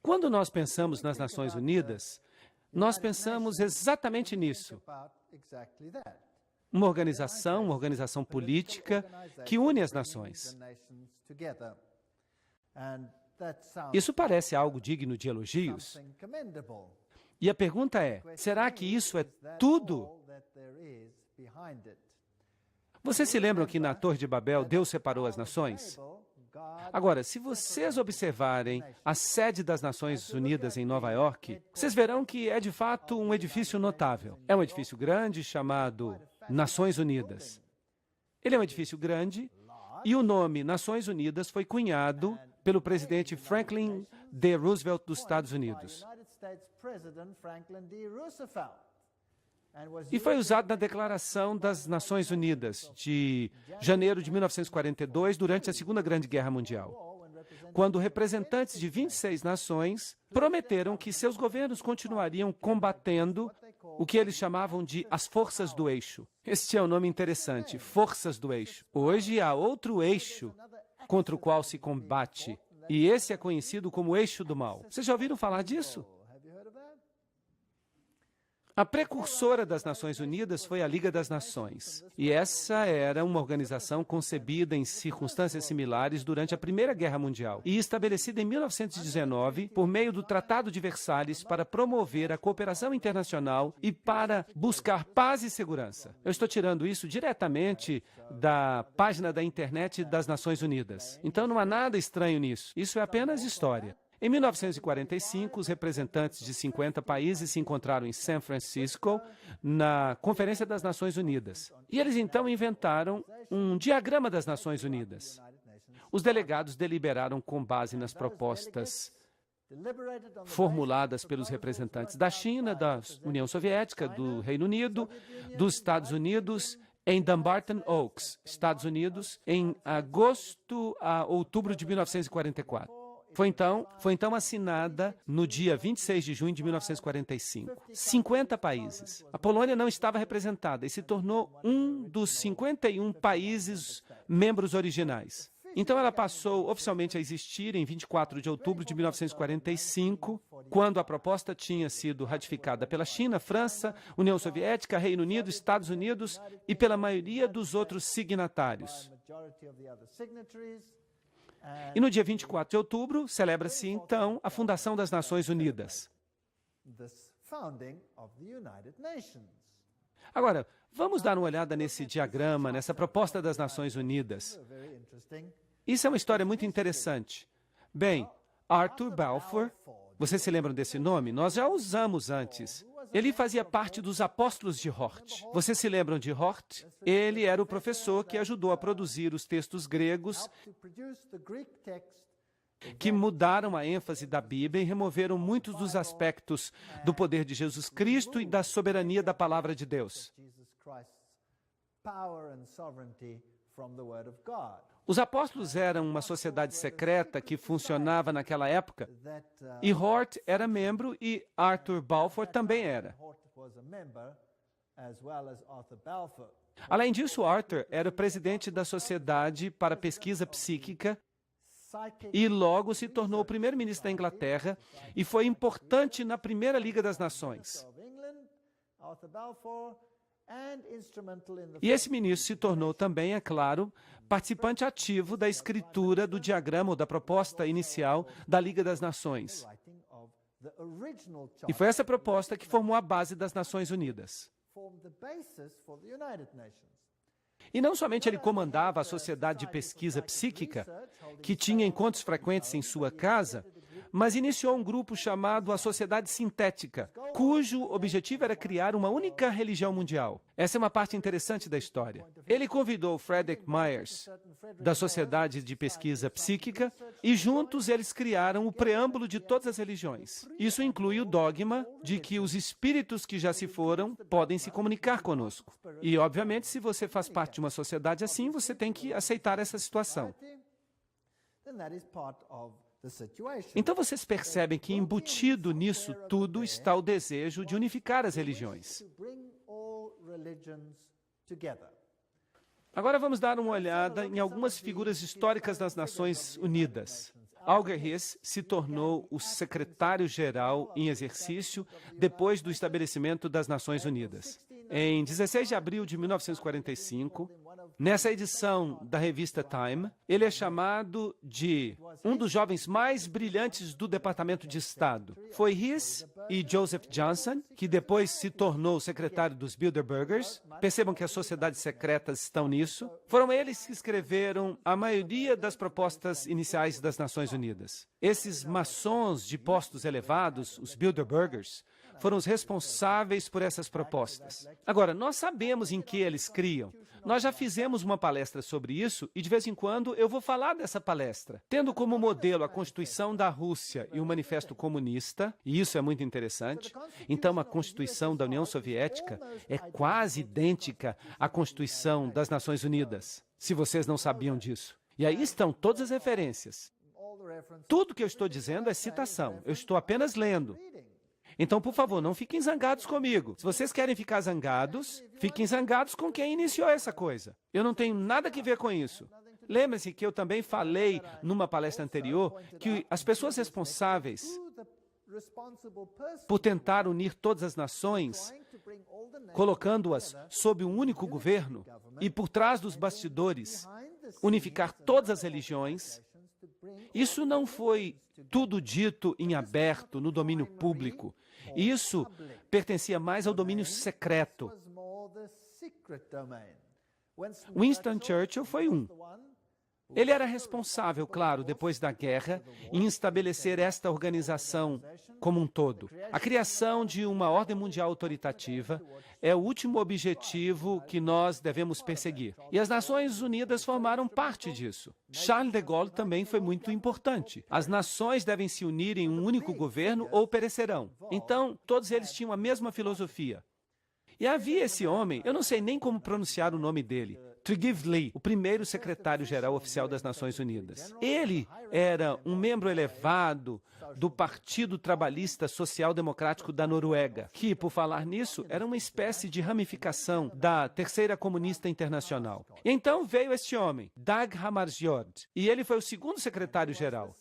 Quando nós pensamos nas Nações Unidas, nós pensamos exatamente nisso. Uma organização política que une as nações. Isso parece algo digno de elogios. E a pergunta é, será que isso é tudo? Vocês se lembram que na Torre de Babel Deus separou as nações? Agora, se vocês observarem a sede das Nações Unidas em Nova York, vocês verão que é de fato um edifício notável. É um edifício grande chamado Nações Unidas. Ele é um edifício grande e o nome Nações Unidas foi cunhado pelo presidente Franklin D. Roosevelt dos Estados Unidos. E foi usado na Declaração das Nações Unidas, de janeiro de 1942, durante a Segunda Grande Guerra Mundial, quando representantes de 26 nações prometeram que seus governos continuariam combatendo o que eles chamavam de as forças do eixo. Este é um nome interessante, forças do eixo. Hoje há outro eixo contra o qual se combate, e esse é conhecido como eixo do mal. Vocês já ouviram falar disso? A precursora das Nações Unidas foi a Liga das Nações, e essa era uma organização concebida em circunstâncias similares durante a Primeira Guerra Mundial e estabelecida em 1919 por meio do Tratado de Versalhes para promover a cooperação internacional e para buscar paz e segurança. Eu estou tirando isso diretamente da página da internet das Nações Unidas. Então não há nada estranho nisso. Isso é apenas história. Em 1945, os representantes de 50 países se encontraram em San Francisco, na Conferência das Nações Unidas. E eles então inventaram um diagrama das Nações Unidas. Os delegados deliberaram com base nas propostas formuladas pelos representantes da China, da União Soviética, do Reino Unido, dos Estados Unidos, em Dumbarton Oaks, Estados Unidos, em agosto a outubro de 1944. Foi então assinada no dia 26 de junho de 1945. 50 países. A Polônia não estava representada e se tornou um dos 51 países membros originais. Então ela passou oficialmente a existir em 24 de outubro de 1945, quando a proposta tinha sido ratificada pela China, França, União Soviética, Reino Unido, Estados Unidos e pela maioria dos outros signatários. E no dia 24 de outubro, celebra-se, então, a fundação das Nações Unidas. Agora, vamos dar uma olhada nesse diagrama, nessa proposta das Nações Unidas. Isso é uma história muito interessante. Bem, Arthur Balfour, vocês se lembram desse nome? Nós já o usamos antes. Ele fazia parte dos apóstolos de Hort. Vocês se lembram de Hort? Ele era o professor que ajudou a produzir os textos gregos que mudaram a ênfase da Bíblia e removeram muitos dos aspectos do poder de Jesus Cristo e da soberania da palavra de Deus. Os apóstolos eram uma sociedade secreta que funcionava naquela época, e Hort era membro e Arthur Balfour também era. Além disso, Arthur era o presidente da Sociedade para Pesquisa Psíquica e logo se tornou o primeiro-ministro da Inglaterra e foi importante na Primeira Liga das Nações. E esse ministro se tornou também, é claro, participante ativo da escritura do diagrama ou da proposta inicial da Liga das Nações. E foi essa proposta que formou a base das Nações Unidas. E não somente ele comandava a Sociedade de Pesquisa Psíquica, que tinha encontros frequentes em sua casa, mas iniciou um grupo chamado a Sociedade Sintética, cujo objetivo era criar uma única religião mundial. Essa é uma parte interessante da história. Ele convidou Frederick Myers, da Sociedade de Pesquisa Psíquica, e juntos eles criaram o preâmbulo de todas as religiões. Isso inclui o dogma de que os espíritos que já se foram podem se comunicar conosco. E, obviamente, se você faz parte de uma sociedade assim, você tem que aceitar essa situação. Então vocês percebem que embutido nisso tudo está o desejo de unificar as religiões. Agora vamos dar uma olhada em algumas figuras históricas das Nações Unidas. Alger Hiss se tornou o secretário-geral em exercício depois do estabelecimento das Nações Unidas. Em 16 de abril de 1945, nessa edição da revista Time, ele é chamado de um dos jovens mais brilhantes do Departamento de Estado. Foi Hiss e Joseph Johnson, que depois se tornou secretário dos Bilderbergers. Percebam que as sociedades secretas estão nisso. Foram eles que escreveram a maioria das propostas iniciais das Nações Unidas. Esses maçons de postos elevados, os Bilderbergers, foram os responsáveis por essas propostas. Agora, nós sabemos em que eles criam. Nós já fizemos uma palestra sobre isso e, de vez em quando, eu vou falar dessa palestra. Tendo como modelo a Constituição da Rússia e o Manifesto Comunista, e isso é muito interessante, então a Constituição da União Soviética é quase idêntica à Constituição das Nações Unidas, se vocês não sabiam disso. E aí estão todas as referências. Tudo que eu estou dizendo é citação, eu estou apenas lendo. Então, por favor, não fiquem zangados comigo. Se vocês querem ficar zangados, fiquem zangados com quem iniciou essa coisa. Eu não tenho nada a ver com isso. Lembre-se que eu também falei numa palestra anterior que as pessoas responsáveis por tentar unir todas as nações, colocando-as sob um único governo e por trás dos bastidores, unificar todas as religiões, isso não foi tudo dito em aberto, no domínio público. Isso pertencia mais ao domínio secreto. Winston Churchill foi um. Ele era responsável, claro, depois da guerra, em estabelecer esta organização como um todo. A criação de uma ordem mundial autoritativa é o último objetivo que nós devemos perseguir. E as Nações Unidas formaram parte disso. Charles de Gaulle também foi muito importante. As nações devem se unir em um único governo ou perecerão. Então, todos eles tinham a mesma filosofia. E havia esse homem, eu não sei nem como pronunciar o nome dele, Tryggve, o primeiro secretário-geral oficial das Nações Unidas. Ele era um membro elevado do Partido Trabalhista Social Democrático da Noruega, que, por falar nisso, era uma espécie de ramificação da Terceira Comunista Internacional. E então veio este homem, Dag Hammarskjöld, e ele foi o segundo secretário-geral.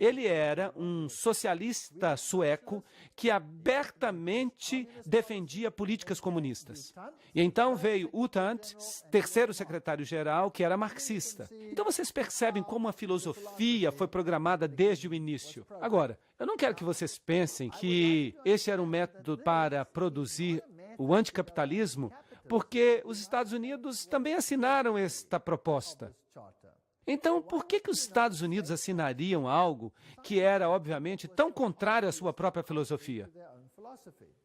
Ele era um socialista sueco que abertamente defendia políticas comunistas. E então veio U Thant, terceiro secretário-geral, que era marxista. Então vocês percebem como a filosofia foi programada desde o início. Agora, eu não quero que vocês pensem que esse era um método para produzir o anticapitalismo, porque os Estados Unidos também assinaram esta proposta. Então, por que os Estados Unidos assinariam algo que era, obviamente, tão contrário à sua própria filosofia?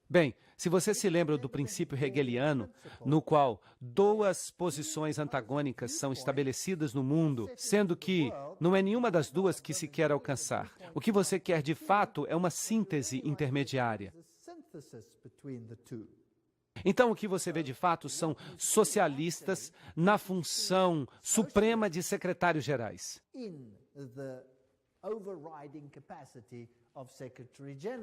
Bem, se você se lembra do princípio hegeliano, no qual duas posições antagônicas são estabelecidas no mundo, sendo que não é nenhuma das duas que se quer alcançar. O que você quer, de fato, é uma síntese intermediária. Então, o que você vê de fato são socialistas na função suprema de secretários-gerais.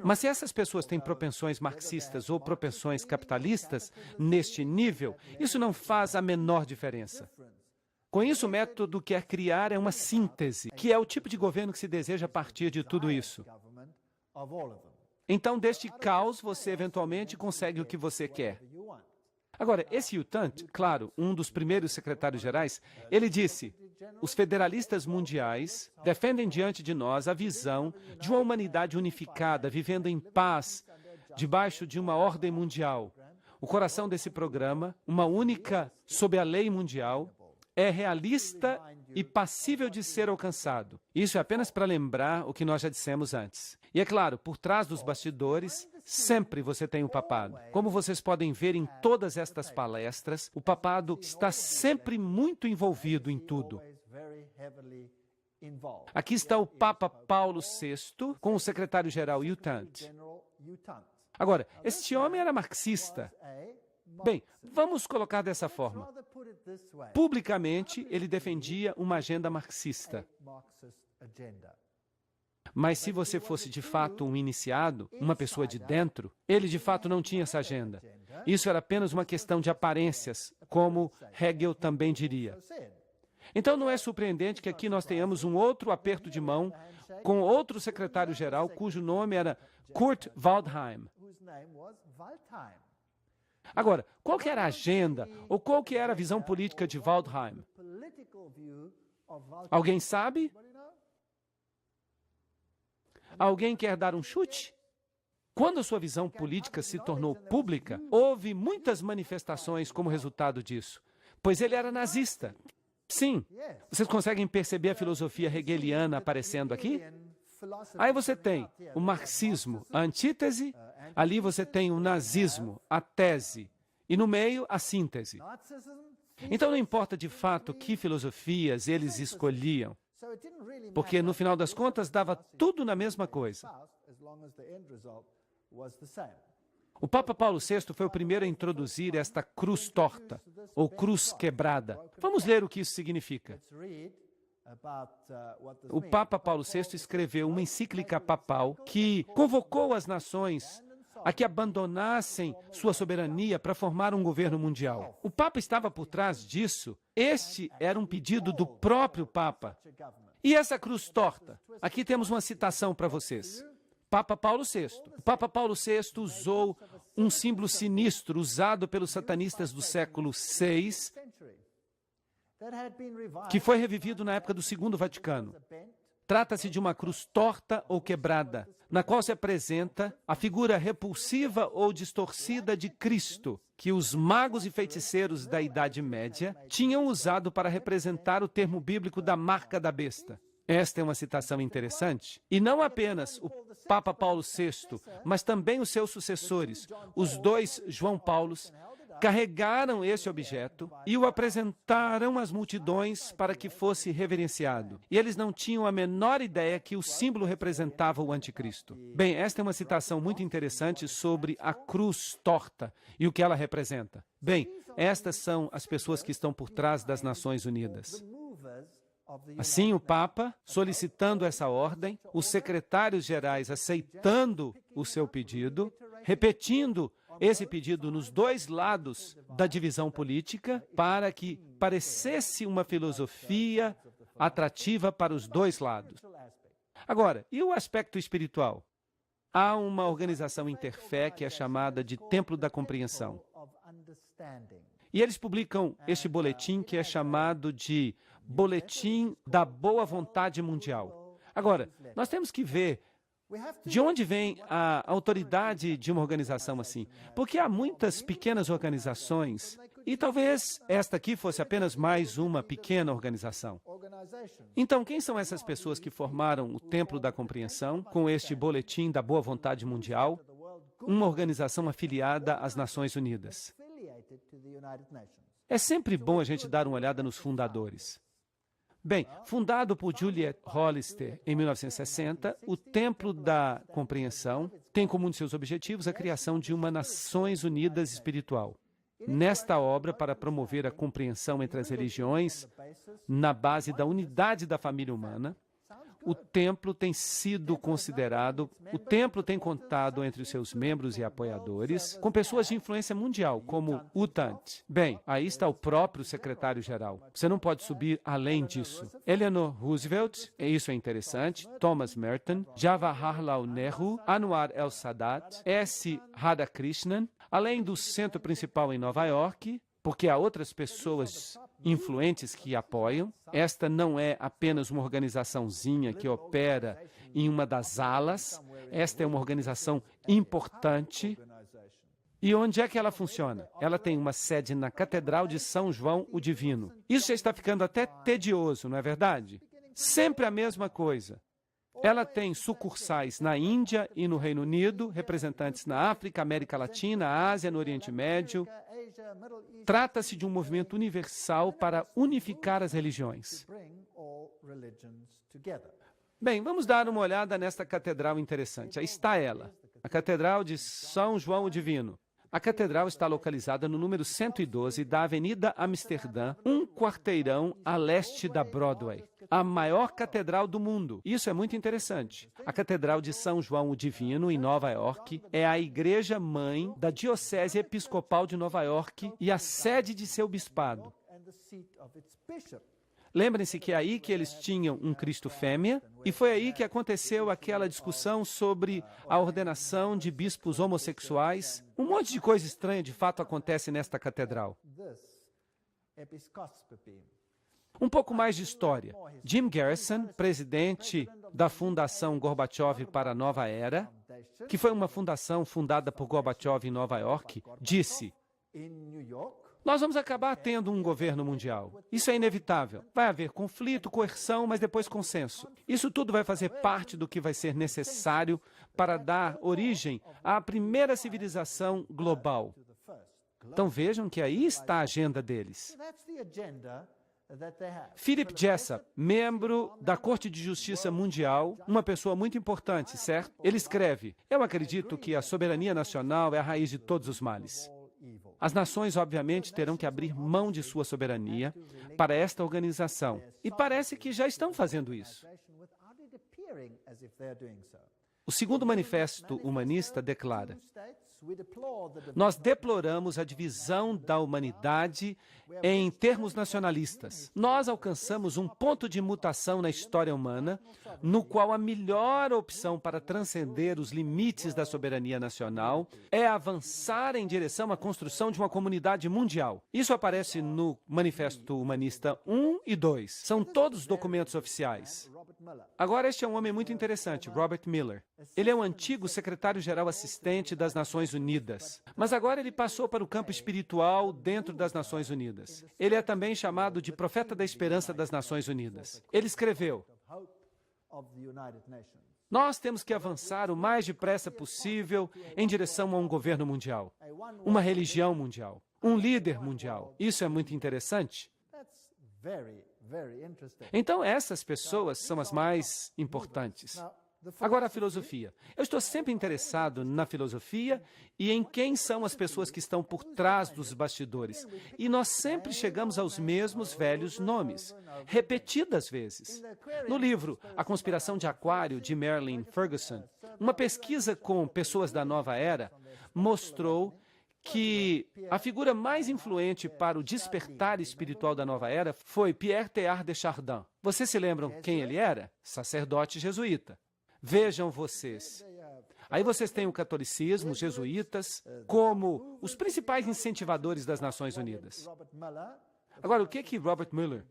Mas se essas pessoas têm propensões marxistas ou propensões capitalistas neste nível, isso não faz a menor diferença. Com isso, o método quer criar é uma síntese, que é o tipo de governo que se deseja a partir de tudo isso. Então, deste caos, você eventualmente consegue o que você quer. Agora, esse U Thant, claro, um dos primeiros secretários-gerais, ele disse: os federalistas mundiais defendem diante de nós a visão de uma humanidade unificada, vivendo em paz, debaixo de uma ordem mundial. O coração desse programa, uma única sob a lei mundial, é realista e passível de ser alcançado. Isso é apenas para lembrar o que nós já dissemos antes. E é claro, por trás dos bastidores, sempre você tem o papado. Como vocês podem ver em todas estas palestras, o papado está sempre muito envolvido em tudo. Aqui está o Papa Paulo VI com o secretário-geral U Thant. Agora, este homem era marxista. Bem, vamos colocar dessa forma. Publicamente, ele defendia uma agenda marxista. Mas se você fosse de fato um iniciado, uma pessoa de dentro, ele de fato não tinha essa agenda. Isso era apenas uma questão de aparências, como Hegel também diria. Então não é surpreendente que aqui nós tenhamos um outro aperto de mão com outro secretário-geral cujo nome era Kurt Waldheim. Agora, qual que era a agenda ou qual que era a visão política de Waldheim? Alguém sabe? Alguém quer dar um chute? Quando a sua visão política se tornou pública, houve muitas manifestações como resultado disso, pois ele era nazista. Sim, vocês conseguem perceber a filosofia hegeliana aparecendo aqui? Aí você tem o marxismo, a antítese, ali você tem o nazismo, a tese, e no meio, a síntese. Então não importa de fato que filosofias eles escolhiam, porque no final das contas dava tudo na mesma coisa. O Papa Paulo VI foi o primeiro a introduzir esta cruz torta, ou cruz quebrada. Vamos ler o que isso significa. O Papa Paulo VI escreveu uma encíclica papal que convocou as nações a que abandonassem sua soberania para formar um governo mundial. O Papa estava por trás disso. Este era um pedido do próprio Papa. E essa cruz torta? Aqui temos uma citação para vocês. Papa Paulo VI. O Papa Paulo VI usou um símbolo sinistro usado pelos satanistas do século VI, que foi revivido na época do Segundo Vaticano. Trata-se de uma cruz torta ou quebrada, na qual se apresenta a figura repulsiva ou distorcida de Cristo, que os magos e feiticeiros da Idade Média tinham usado para representar o termo bíblico da marca da besta. Esta é uma citação interessante. E não apenas o Papa Paulo VI, mas também os seus sucessores, os dois João Paulos, carregaram esse objeto e o apresentaram às multidões para que fosse reverenciado. E eles não tinham a menor ideia que o símbolo representava o anticristo. Bem, esta é uma citação muito interessante sobre a cruz torta e o que ela representa. Bem, estas são as pessoas que estão por trás das Nações Unidas. Assim, o Papa, solicitando essa ordem, os secretários gerais aceitando o seu pedido, repetindo esse pedido nos dois lados da divisão política, para que parecesse uma filosofia atrativa para os dois lados. Agora, e o aspecto espiritual? Há uma organização interfé que é chamada de Templo da Compreensão. E eles publicam este boletim que é chamado de Boletim da Boa Vontade Mundial. Agora, nós temos que ver de onde vem a autoridade de uma organização assim. Porque há muitas pequenas organizações, e talvez esta aqui fosse apenas mais uma pequena organização. Então, quem são essas pessoas que formaram o Templo da Compreensão com este Boletim da Boa Vontade Mundial? Uma organização afiliada às Nações Unidas. É sempre bom a gente dar uma olhada nos fundadores. Bem, fundado por Juliet Hollister em 1960, o Templo da Compreensão tem como um de seus objetivos a criação de uma Nações Unidas espiritual. Nesta obra, para promover a compreensão entre as religiões, na base da unidade da família humana, o templo tem sido considerado, o templo tem contado entre os seus membros e apoiadores com pessoas de influência mundial, como U Thant. Bem, aí está o próprio secretário-geral. Você não pode subir além disso. Eleanor Roosevelt, isso é interessante, Thomas Merton, Jawaharlal Nehru, Anwar el-Sadat, S. Radhakrishnan, além do centro principal em Nova York, porque há outras pessoas influentes que apoiam. Esta não é apenas uma organizaçãozinha que opera em uma das alas. Esta é uma organização importante. E onde é que ela funciona? Ela tem uma sede na Catedral de São João o Divino. Isso já está ficando até tedioso, não é verdade? Sempre a mesma coisa. Ela tem sucursais na Índia e no Reino Unido, representantes na África, América Latina, Ásia, no Oriente Médio. Trata-se de um movimento universal para unificar as religiões. Bem, vamos dar uma olhada nesta catedral interessante. Aí está ela, a Catedral de São João o Divino. A catedral está localizada no número 112 da Avenida Amsterdã, um quarteirão a leste da Broadway. A maior catedral do mundo. Isso é muito interessante. A Catedral de São João o Divino, em Nova York, é a igreja-mãe da Diocese Episcopal de Nova York e a sede de seu bispado. Lembrem-se que é aí que eles tinham um Cristo fêmea, e foi aí que aconteceu aquela discussão sobre a ordenação de bispos homossexuais. Um monte de coisa estranha de fato acontece nesta catedral. Um pouco mais de história. Jim Garrison, presidente da Fundação Gorbachev para a Nova Era, que foi uma fundação fundada por Gorbachev em Nova York, disse: nós vamos acabar tendo um governo mundial. Isso é inevitável. Vai haver conflito, coerção, mas depois consenso. Isso tudo vai fazer parte do que vai ser necessário para dar origem à primeira civilização global. Então vejam que aí está a agenda deles. Philip Jessup, membro da Corte de Justiça Mundial, uma pessoa muito importante, certo? Ele escreve: eu acredito que a soberania nacional é a raiz de todos os males. As nações, obviamente, terão que abrir mão de sua soberania para esta organização. E parece que já estão fazendo isso. O segundo manifesto humanista declara: nós deploramos a divisão da humanidade em termos nacionalistas. Nós alcançamos um ponto de mutação na história humana, no qual a melhor opção para transcender os limites da soberania nacional é avançar em direção à construção de uma comunidade mundial. Isso aparece no Manifesto Humanista 1 e 2. São todos documentos oficiais. Agora, este é um homem muito interessante, Robert Miller. Ele é um antigo secretário-geral assistente das Nações Unidas, mas agora ele passou para o campo espiritual dentro das Nações Unidas. Ele é também chamado de profeta da esperança das Nações Unidas. Ele escreveu: nós temos que avançar o mais depressa possível em direção a um governo mundial, uma religião mundial, um líder mundial. Isso é muito interessante. Então, essas pessoas são as mais importantes. Agora, a filosofia. Eu estou sempre interessado na filosofia e em quem são as pessoas que estão por trás dos bastidores. E nós sempre chegamos aos mesmos velhos nomes, repetidas vezes. No livro A Conspiração de Aquário, de Marilyn Ferguson, uma pesquisa com pessoas da Nova Era mostrou que a figura mais influente para o despertar espiritual da Nova Era foi Pierre Teilhard de Chardin. Vocês se lembram quem ele era? Sacerdote jesuíta. Vejam vocês. Aí vocês têm o catolicismo, os jesuítas, como os principais incentivadores das Nações Unidas. Agora, o que Robert Miller,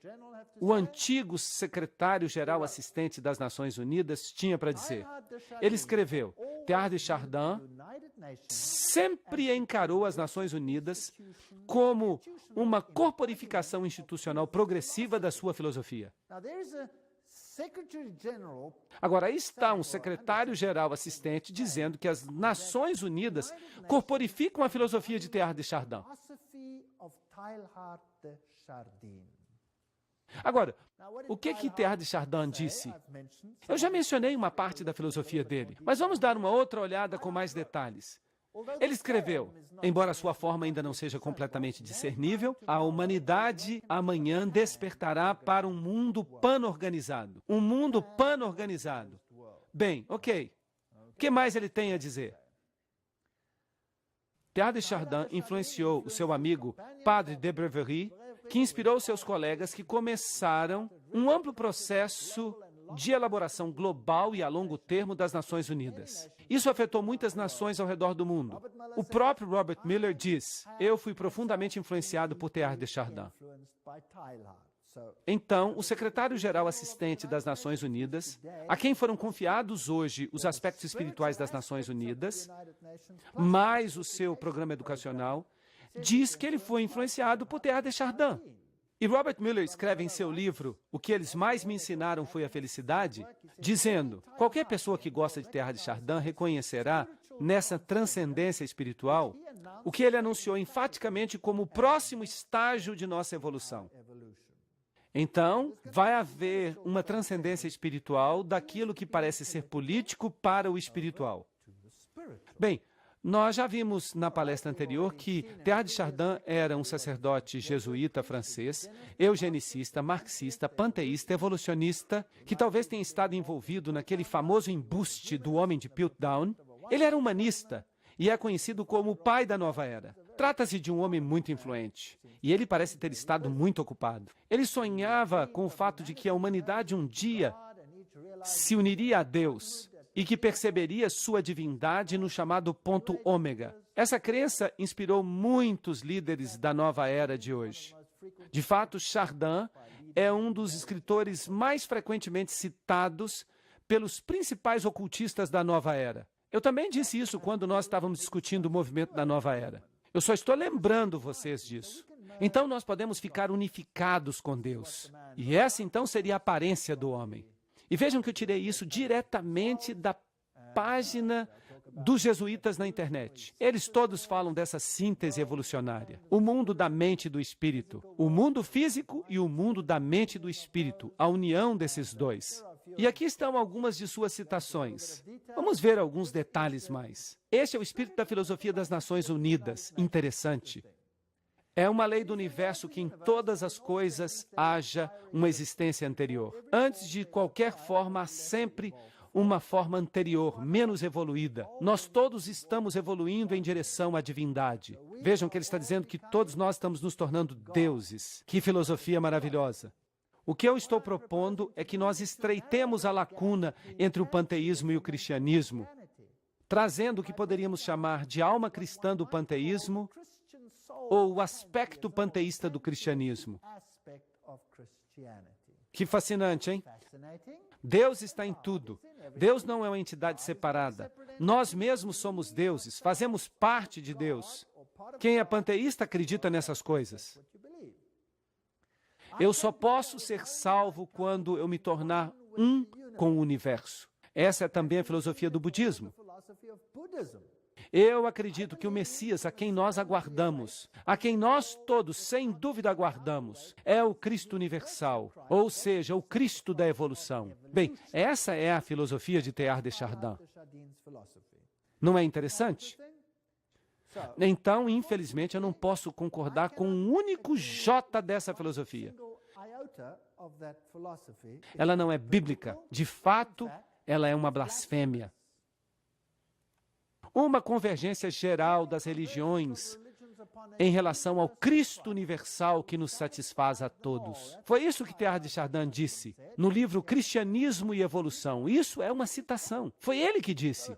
o antigo secretário-geral assistente das Nações Unidas, tinha para dizer? Ele escreveu: Teilhard de Chardin sempre encarou as Nações Unidas como uma corporificação institucional progressiva da sua filosofia. Agora, aí está um secretário-geral assistente dizendo que as Nações Unidas corporificam a filosofia de Teilhard de Chardin. Agora, o que Teilhard de Chardin disse? Eu já mencionei uma parte da filosofia dele, mas vamos dar uma outra olhada com mais detalhes. Ele escreveu: embora sua forma ainda não seja completamente discernível, a humanidade amanhã despertará para um mundo pan-organizado. Um mundo pan-organizado. Bem, ok. O que mais ele tem a dizer? Teilhard de Chardin influenciou o seu amigo Padre de Breverie, que inspirou seus colegas que começaram um amplo processo de elaboração global e a longo termo das Nações Unidas. Isso afetou muitas nações ao redor do mundo. O próprio Robert Miller diz: eu fui profundamente influenciado por Teilhard de Chardin. Então, o secretário-geral assistente das Nações Unidas, a quem foram confiados hoje os aspectos espirituais das Nações Unidas, mais o seu programa educacional, diz que ele foi influenciado por Teilhard de Chardin. E Robert Miller escreve em seu livro O que eles mais me ensinaram foi a felicidade, dizendo: qualquer pessoa que gosta de Teilhard de Chardin reconhecerá nessa transcendência espiritual o que ele anunciou enfaticamente como o próximo estágio de nossa evolução. Então, vai haver uma transcendência espiritual daquilo que parece ser político para o espiritual. Bem, nós já vimos na palestra anterior que Teilhard de Chardin era um sacerdote jesuíta francês, eugenicista, marxista, panteísta, evolucionista, que talvez tenha estado envolvido naquele famoso embuste do homem de Piltdown. Ele era humanista e é conhecido como o pai da Nova Era. Trata-se de um homem muito influente, e ele parece ter estado muito ocupado. Ele sonhava com o fato de que a humanidade um dia se uniria a Deus e que perceberia sua divindade no chamado ponto ômega. Essa crença inspirou muitos líderes da nova era de hoje. De fato, Chardin é um dos escritores mais frequentemente citados pelos principais ocultistas da nova era. Eu também disse isso quando nós estávamos discutindo o movimento da nova era. Eu só estou lembrando vocês disso. Então nós podemos ficar unificados com Deus. E essa então seria a aparência do homem. E vejam que eu tirei isso diretamente da página dos jesuítas na internet. Eles todos falam dessa síntese evolucionária. O mundo da mente e do espírito. O mundo físico e o mundo da mente e do espírito. A união desses dois. E aqui estão algumas de suas citações. Vamos ver alguns detalhes mais. Este é o espírito da filosofia das Nações Unidas. Interessante. É uma lei do universo que em todas as coisas haja uma existência anterior. Antes de qualquer forma, há sempre uma forma anterior, menos evoluída. Nós todos estamos evoluindo em direção à divindade. Vejam que ele está dizendo que todos nós estamos nos tornando deuses. Que filosofia maravilhosa. O que eu estou propondo é que nós estreitemos a lacuna entre o panteísmo e o cristianismo, trazendo o que poderíamos chamar de alma cristã do panteísmo ou o aspecto panteísta do cristianismo. Que fascinante, hein? Deus está em tudo. Deus não é uma entidade separada. Nós mesmos somos deuses, fazemos parte de Deus. Quem é panteísta acredita nessas coisas. Eu só posso ser salvo quando eu me tornar um com o universo. Essa é também a filosofia do budismo. Eu acredito que o Messias, a quem nós aguardamos, a quem nós todos, sem dúvida, aguardamos, é o Cristo universal, ou seja, o Cristo da evolução. Bem, essa é a filosofia de Teilhard de Chardin. Não é interessante? Então, infelizmente, eu não posso concordar com um único J dessa filosofia. Ela não é bíblica. De fato, ela é uma blasfêmia. Uma convergência geral das religiões em relação ao Cristo universal que nos satisfaz a todos. Foi isso que Teilhard de Chardin disse no livro Cristianismo e Evolução. Isso é uma citação. Foi ele que disse.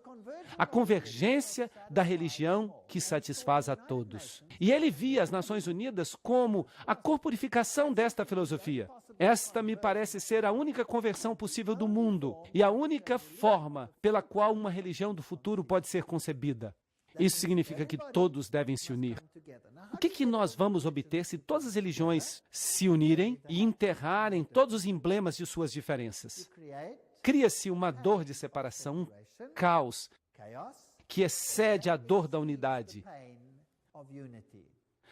A convergência da religião que satisfaz a todos. E ele via as Nações Unidas como a corporificação desta filosofia. Esta me parece ser a única conversão possível do mundo e a única forma pela qual uma religião do futuro pode ser concebida. Isso significa que todos devem se unir. O que nós vamos obter se todas as religiões se unirem e enterrarem todos os emblemas de suas diferenças? Cria-se uma dor de separação, um caos, que excede a dor da unidade.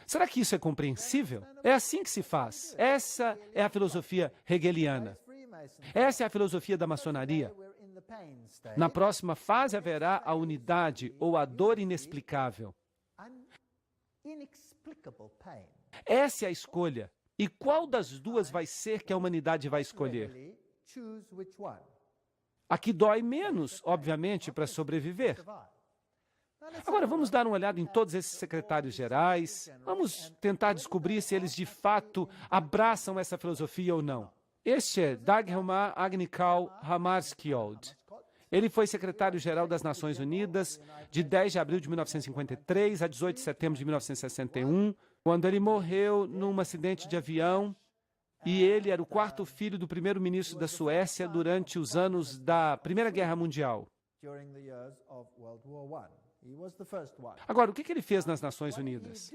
Será que isso é compreensível? É assim que se faz. Essa é a filosofia hegeliana. Essa é a filosofia da maçonaria. Na próxima fase haverá a unidade ou a dor inexplicável. Essa é a escolha. E qual das duas vai ser que a humanidade vai escolher? A que dói menos, obviamente, para sobreviver. Agora, vamos dar uma olhada em todos esses secretários gerais. Vamos tentar descobrir se eles, de fato, abraçam essa filosofia ou não. Este é Dagmar Agnikau Hammarskjöld. Ele foi secretário-geral das Nações Unidas de 10 de abril de 1953 a 18 de setembro de 1961, quando ele morreu num acidente de avião, e ele era o quarto filho do primeiro-ministro da Suécia durante os anos da Primeira Guerra Mundial. Agora, o que ele fez nas Nações Unidas?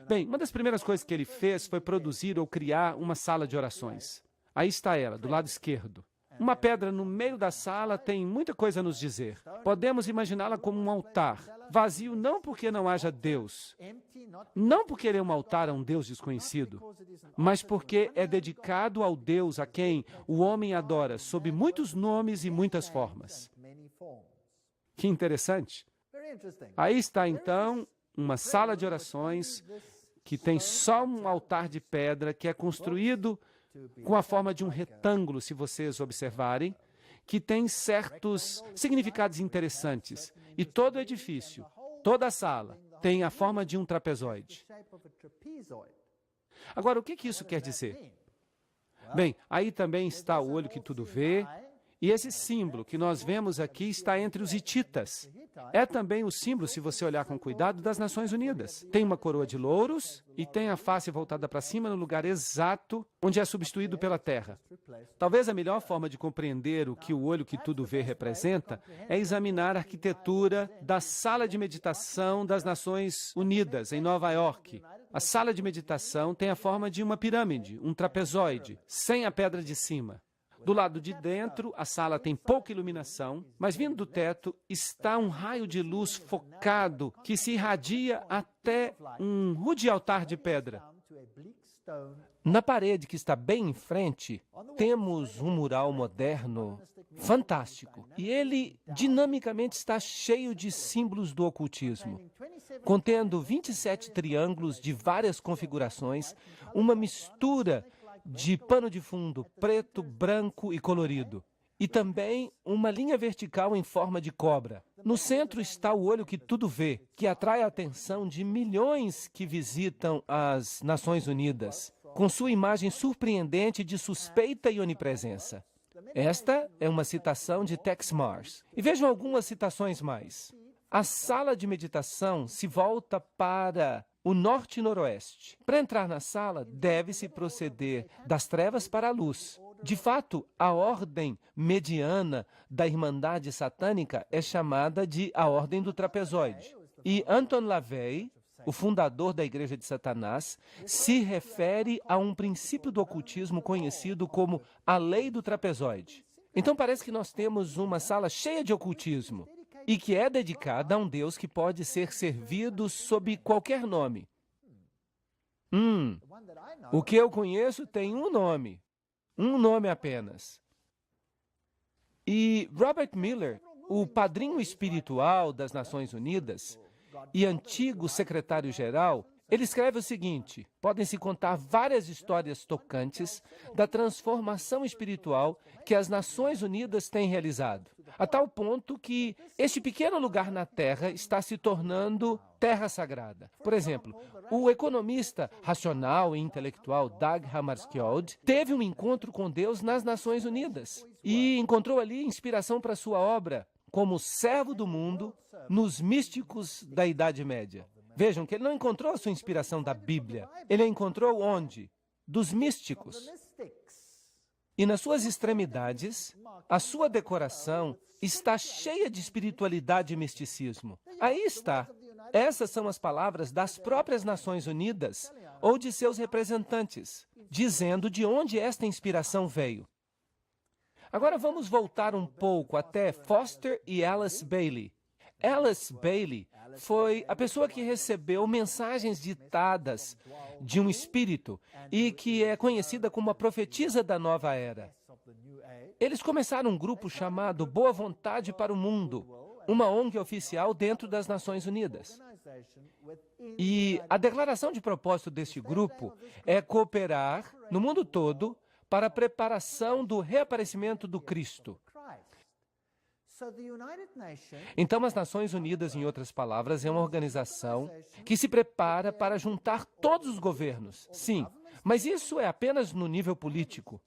Bem, uma das primeiras coisas que ele fez foi produzir ou criar uma sala de orações. Aí está ela, do lado esquerdo. Uma pedra no meio da sala tem muita coisa a nos dizer. Podemos imaginá-la como um altar, vazio não porque não haja Deus, não porque ele é um altar a um Deus desconhecido, mas porque é dedicado ao Deus a quem o homem adora, sob muitos nomes e muitas formas. Que interessante. Aí está, então, uma sala de orações que tem só um altar de pedra que é construído com a forma de um retângulo, se vocês observarem, que tem certos significados interessantes. E todo o edifício, toda a sala, tem a forma de um trapezoide. Agora, o que isso quer dizer? Bem, aí também está o olho que tudo vê, e esse símbolo que nós vemos aqui está entre os hititas. É também o símbolo, se você olhar com cuidado, das Nações Unidas. Tem uma coroa de louros e tem a face voltada para cima no lugar exato onde é substituído pela terra. Talvez a melhor forma de compreender o que o olho que tudo vê representa é examinar a arquitetura da Sala de Meditação das Nações Unidas, em Nova York. A sala de meditação tem a forma de uma pirâmide, um trapezoide, sem a pedra de cima. Do lado de dentro, a sala tem pouca iluminação, mas vindo do teto está um raio de luz focado que se irradia até um rude altar de pedra. Na parede que está bem em frente, temos um mural moderno fantástico. E ele dinamicamente está cheio de símbolos do ocultismo, contendo 27 triângulos de várias configurações, uma mistura de pano de fundo preto, branco e colorido. E também uma linha vertical em forma de cobra. No centro está o olho que tudo vê, que atrai a atenção de milhões que visitam as Nações Unidas, com sua imagem surpreendente de suspeita e onipresença. Esta é uma citação de Tex Mars. E vejam algumas citações mais. A sala de meditação se volta para o norte e noroeste. Para entrar na sala, deve-se proceder das trevas para a luz. De fato, a ordem mediana da Irmandade Satânica é chamada de a Ordem do Trapezoide. E Anton LaVey, o fundador da Igreja de Satanás, se refere a um princípio do ocultismo conhecido como a Lei do Trapezoide. Então parece que nós temos uma sala cheia de ocultismo, e que é dedicada a um Deus que pode ser servido sob qualquer nome. O que eu conheço tem um nome apenas. E Robert Miller, o padrinho espiritual das Nações Unidas e antigo secretário-geral, ele escreve o seguinte: podem-se contar várias histórias tocantes da transformação espiritual que as Nações Unidas têm realizado, a tal ponto que este pequeno lugar na Terra está se tornando terra sagrada. Por exemplo, o economista racional e intelectual Dag Hammarskjöld teve um encontro com Deus nas Nações Unidas e encontrou ali inspiração para sua obra como servo do mundo nos místicos da Idade Média. Vejam que ele não encontrou a sua inspiração da Bíblia. Ele a encontrou onde? Dos místicos. E nas suas extremidades, a sua decoração está cheia de espiritualidade e misticismo. Aí está. Essas são as palavras das próprias Nações Unidas ou de seus representantes, dizendo de onde esta inspiração veio. Agora vamos voltar um pouco até Foster e Alice Bailey. Alice Bailey foi a pessoa que recebeu mensagens ditadas de um espírito e que é conhecida como a profetisa da nova era. Eles começaram um grupo chamado Boa Vontade para o Mundo, uma ONG oficial dentro das Nações Unidas. E a declaração de propósito deste grupo é cooperar no mundo todo para a preparação do reaparecimento do Cristo. Então, as Nações Unidas, em outras palavras, é uma organização que se prepara para juntar todos os governos. Sim, mas isso é apenas no nível político.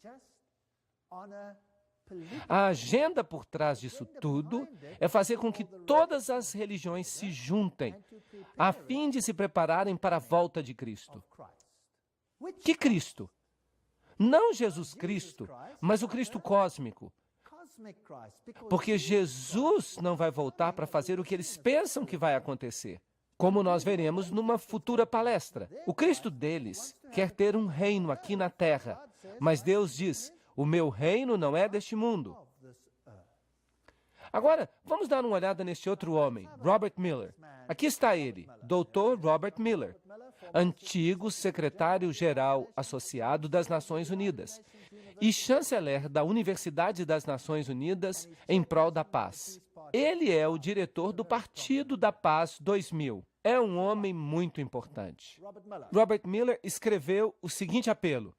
A agenda por trás disso tudo é fazer com que todas as religiões se juntem a fim de se prepararem para a volta de Cristo. Que Cristo? Não Jesus Cristo, mas o Cristo cósmico. Porque Jesus não vai voltar para fazer o que eles pensam que vai acontecer, como nós veremos numa futura palestra. O Cristo deles quer ter um reino aqui na Terra, mas Deus diz: o meu reino não é deste mundo. Agora, vamos dar uma olhada neste outro homem, Robert Miller. Aqui está ele, Dr. Robert Miller, antigo secretário-geral associado das Nações Unidas e chanceler da Universidade das Nações Unidas em prol da paz. Ele é o diretor do Partido da Paz 2000. É um homem muito importante. Robert Miller escreveu o seguinte apelo: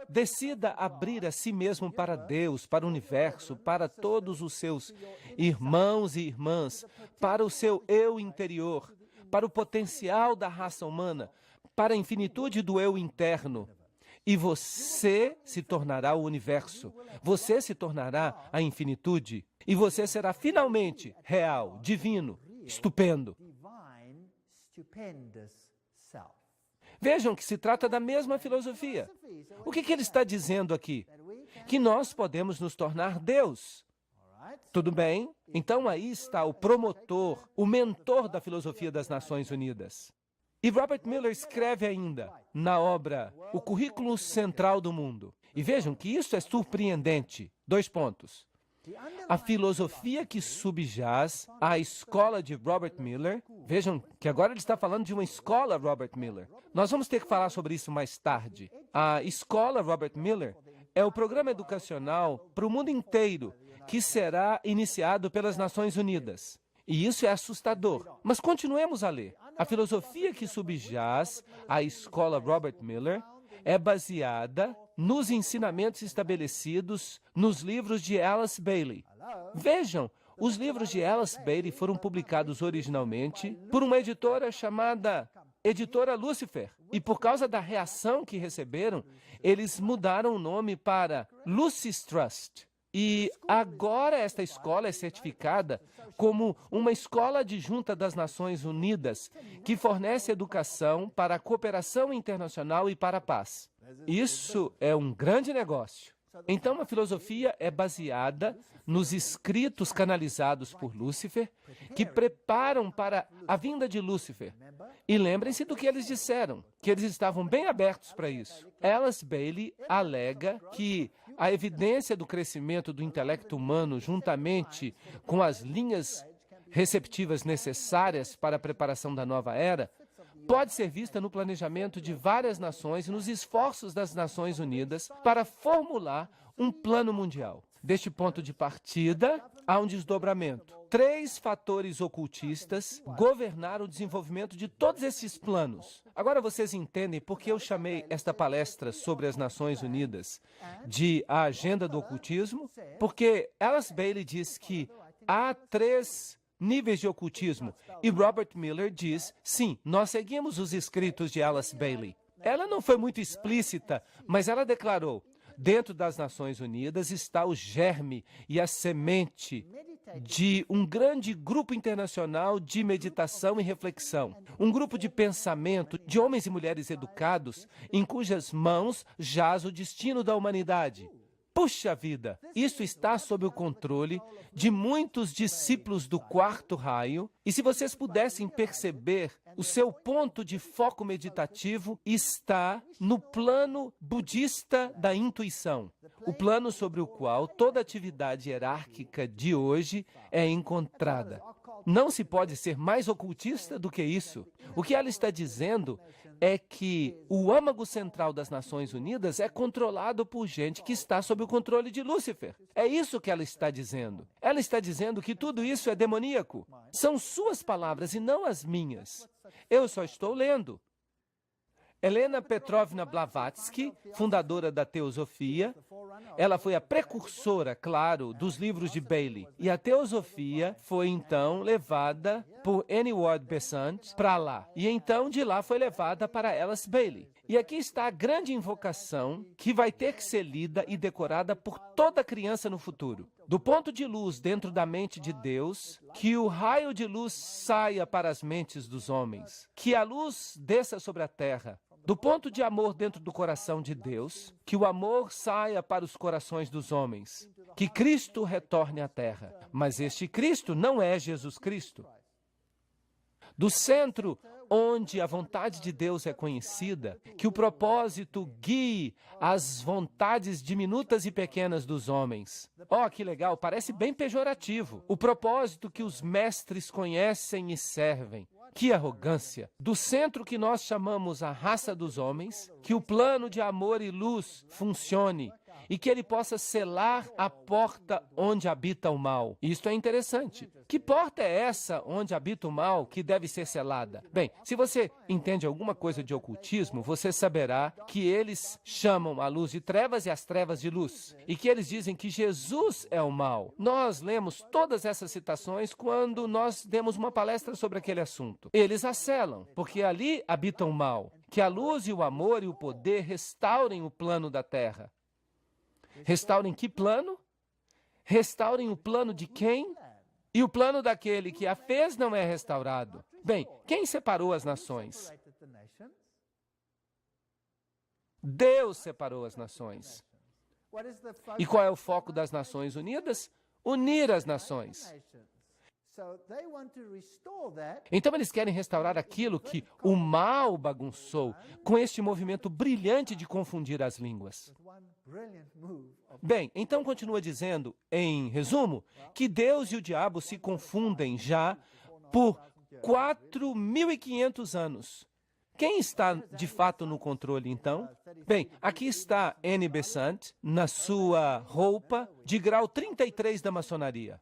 decida abrir a si mesmo para Deus, para o universo, para todos os seus irmãos e irmãs, para o seu eu interior, para o potencial da raça humana, para a infinitude do eu interno. E você se tornará o universo. Você se tornará a infinitude. E você será finalmente real, divino, estupendo. Vejam que se trata da mesma filosofia. O que ele está dizendo aqui? Que nós podemos nos tornar Deus. Tudo bem? Então aí está o promotor, o mentor da filosofia das Nações Unidas. E Robert Miller escreve ainda, na obra O Currículo Central do Mundo. E vejam que isso é surpreendente. 2 pontos. A filosofia que subjaz à escola de Robert Miller, vejam que agora ele está falando de uma escola Robert Miller. Nós vamos ter que falar sobre isso mais tarde. A escola Robert Miller é o programa educacional para o mundo inteiro que será iniciado pelas Nações Unidas. E isso é assustador. Mas continuemos a ler. A filosofia que subjaz à escola Robert Miller é baseada nos ensinamentos estabelecidos nos livros de Alice Bailey. Vejam, os livros de Alice Bailey foram publicados originalmente por uma editora chamada Editora Lucifer. E por causa da reação que receberam, eles mudaram o nome para Lucis Trust. E agora esta escola é certificada como uma escola adjunta das Nações Unidas, que fornece educação para a cooperação internacional e para a paz. Isso é um grande negócio. Então, a filosofia é baseada nos escritos canalizados por Lúcifer, que preparam para a vinda de Lúcifer. E lembrem-se do que eles disseram, que eles estavam bem abertos para isso. Alice Bailey alega que a evidência do crescimento do intelecto humano, juntamente com as linhas receptivas necessárias para a preparação da nova era, pode ser vista no planejamento de várias nações e nos esforços das Nações Unidas para formular um plano mundial. Deste ponto de partida, há um desdobramento. 3 fatores ocultistas governaram o desenvolvimento de todos esses planos. Agora vocês entendem por que eu chamei esta palestra sobre as Nações Unidas de a agenda do ocultismo? Porque Alice Bailey diz que há 3 níveis de ocultismo. E Robert Miller diz, sim, nós seguimos os escritos de Alice Bailey. Ela não foi muito explícita, mas ela declarou, dentro das Nações Unidas está o germe e a semente de um grande grupo internacional de meditação e reflexão. Um grupo de pensamento de homens e mulheres educados em cujas mãos jaz o destino da humanidade. Puxa vida, isso está sob o controle de muitos discípulos do 4º raio, e se vocês pudessem perceber, o seu ponto de foco meditativo está no plano budista da intuição, o plano sobre o qual toda atividade hierárquica de hoje é encontrada. Não se pode ser mais ocultista do que isso. O que ela está dizendo é que o âmago central das Nações Unidas é controlado por gente que está sob o controle de Lúcifer. É isso que ela está dizendo. Ela está dizendo que tudo isso é demoníaco. São suas palavras e não as minhas. Eu só estou lendo. Helena Petrovna Blavatsky, fundadora da Teosofia, ela foi a precursora, claro, dos livros de Bailey. E a Teosofia foi, então, levada por Annie Ward Besant para lá. E, então, de lá foi levada para Alice Bailey. E aqui está a grande invocação que vai ter que ser lida e decorada por toda criança no futuro. Do ponto de luz dentro da mente de Deus, que o raio de luz saia para as mentes dos homens, que a luz desça sobre a terra. Do ponto de amor dentro do coração de Deus, que o amor saia para os corações dos homens, que Cristo retorne à terra. Mas este Cristo não é Jesus Cristo. Do centro onde a vontade de Deus é conhecida, que o propósito guie as vontades diminutas e pequenas dos homens. Oh, que legal, parece bem pejorativo. O propósito que os mestres conhecem e servem. Que arrogância! Do centro que nós chamamos a raça dos homens, que o plano de amor e luz funcione e que ele possa selar a porta onde habita o mal. Isto é interessante. Que porta é essa onde habita o mal que deve ser selada? Bem, se você entende alguma coisa de ocultismo, você saberá que eles chamam a luz de trevas e as trevas de luz, e que eles dizem que Jesus é o mal. Nós lemos todas essas citações quando nós demos uma palestra sobre aquele assunto. Eles a selam, porque ali habita o mal. Que a luz e o amor e o poder restaurem o plano da terra. Restaurem que plano? Restaurem o plano de quem? E o plano daquele que a fez não é restaurado. Bem, quem separou as nações? Deus separou as nações. E qual é o foco das Nações Unidas? Unir as nações. Então eles querem restaurar aquilo que o mal bagunçou com este movimento brilhante de confundir as línguas. Bem, então continua dizendo, em resumo, que Deus e o diabo se confundem já por 4.500 anos. Quem está de fato no controle, então? Bem, aqui está Annie Besant, na sua roupa de grau 33 da maçonaria.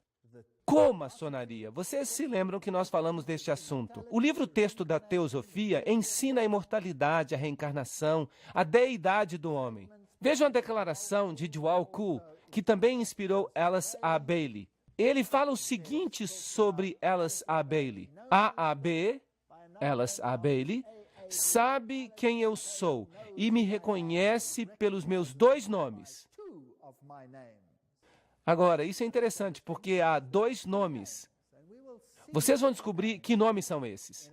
Comaçonaria. Vocês se lembram que nós falamos deste assunto. O livro-texto da Teosofia ensina a imortalidade, a reencarnação, a deidade do homem. Vejam a declaração de Djwhal Khul, que também inspirou Alice A. Bailey. Ele fala o seguinte sobre Alice A. Bailey. A.A.B., Alice A. Bailey, sabe quem eu sou e me reconhece pelos meus 2 nomes. Agora, isso é interessante, porque há 2 nomes. Vocês vão descobrir que nomes são esses.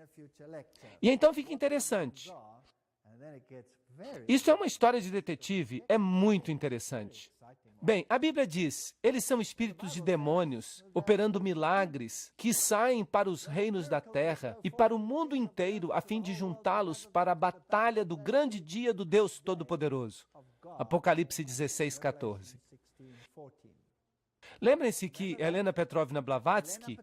E então fica interessante. Isso é uma história de detetive, é muito interessante. Bem, a Bíblia diz, eles são espíritos de demônios, operando milagres, que saem para os reinos da terra e para o mundo inteiro, a fim de juntá-los para a batalha do grande dia do Deus Todo-Poderoso. Apocalipse 16:14. Lembrem-se que Helena Petrovna Blavatsky,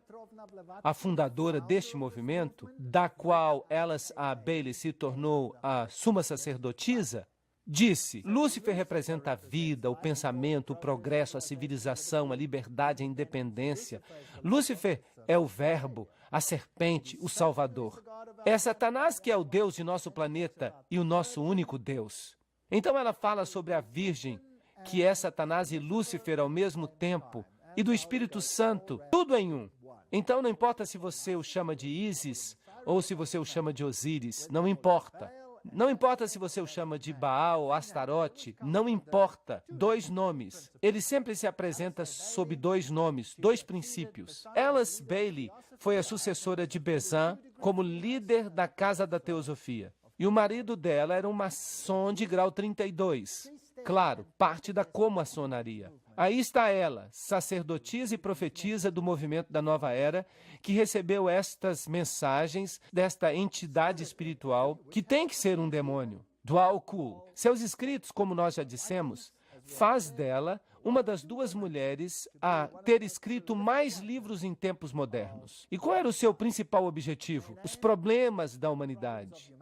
a fundadora deste movimento, da qual Alice A. Bailey se tornou a suma sacerdotisa, disse, Lúcifer representa a vida, o pensamento, o progresso, a civilização, a liberdade, a independência. Lúcifer é o verbo, a serpente, o salvador. É Satanás que é o Deus de nosso planeta e o nosso único Deus. Então ela fala sobre a Virgem, que é Satanás e Lúcifer ao mesmo tempo, e do Espírito Santo, tudo em um. Então não importa se você o chama de Ísis ou se você o chama de Osíris, não importa. Não importa se você o chama de Baal ou Astarote, não importa. 2 nomes. Ele sempre se apresenta sob 2 nomes, 2 princípios. Alice Bailey foi a sucessora de Besant como líder da Casa da Teosofia. E o marido dela era um maçom de grau 32. Claro, parte da comaçonaria. Aí está ela, sacerdotisa e profetisa do movimento da Nova Era, que recebeu estas mensagens desta entidade espiritual, que tem que ser um demônio. Djwhal Khul. Seus escritos, como nós já dissemos, faz dela uma das 2 mulheres a ter escrito mais livros em tempos modernos. E qual era o seu principal objetivo? Os problemas da humanidade.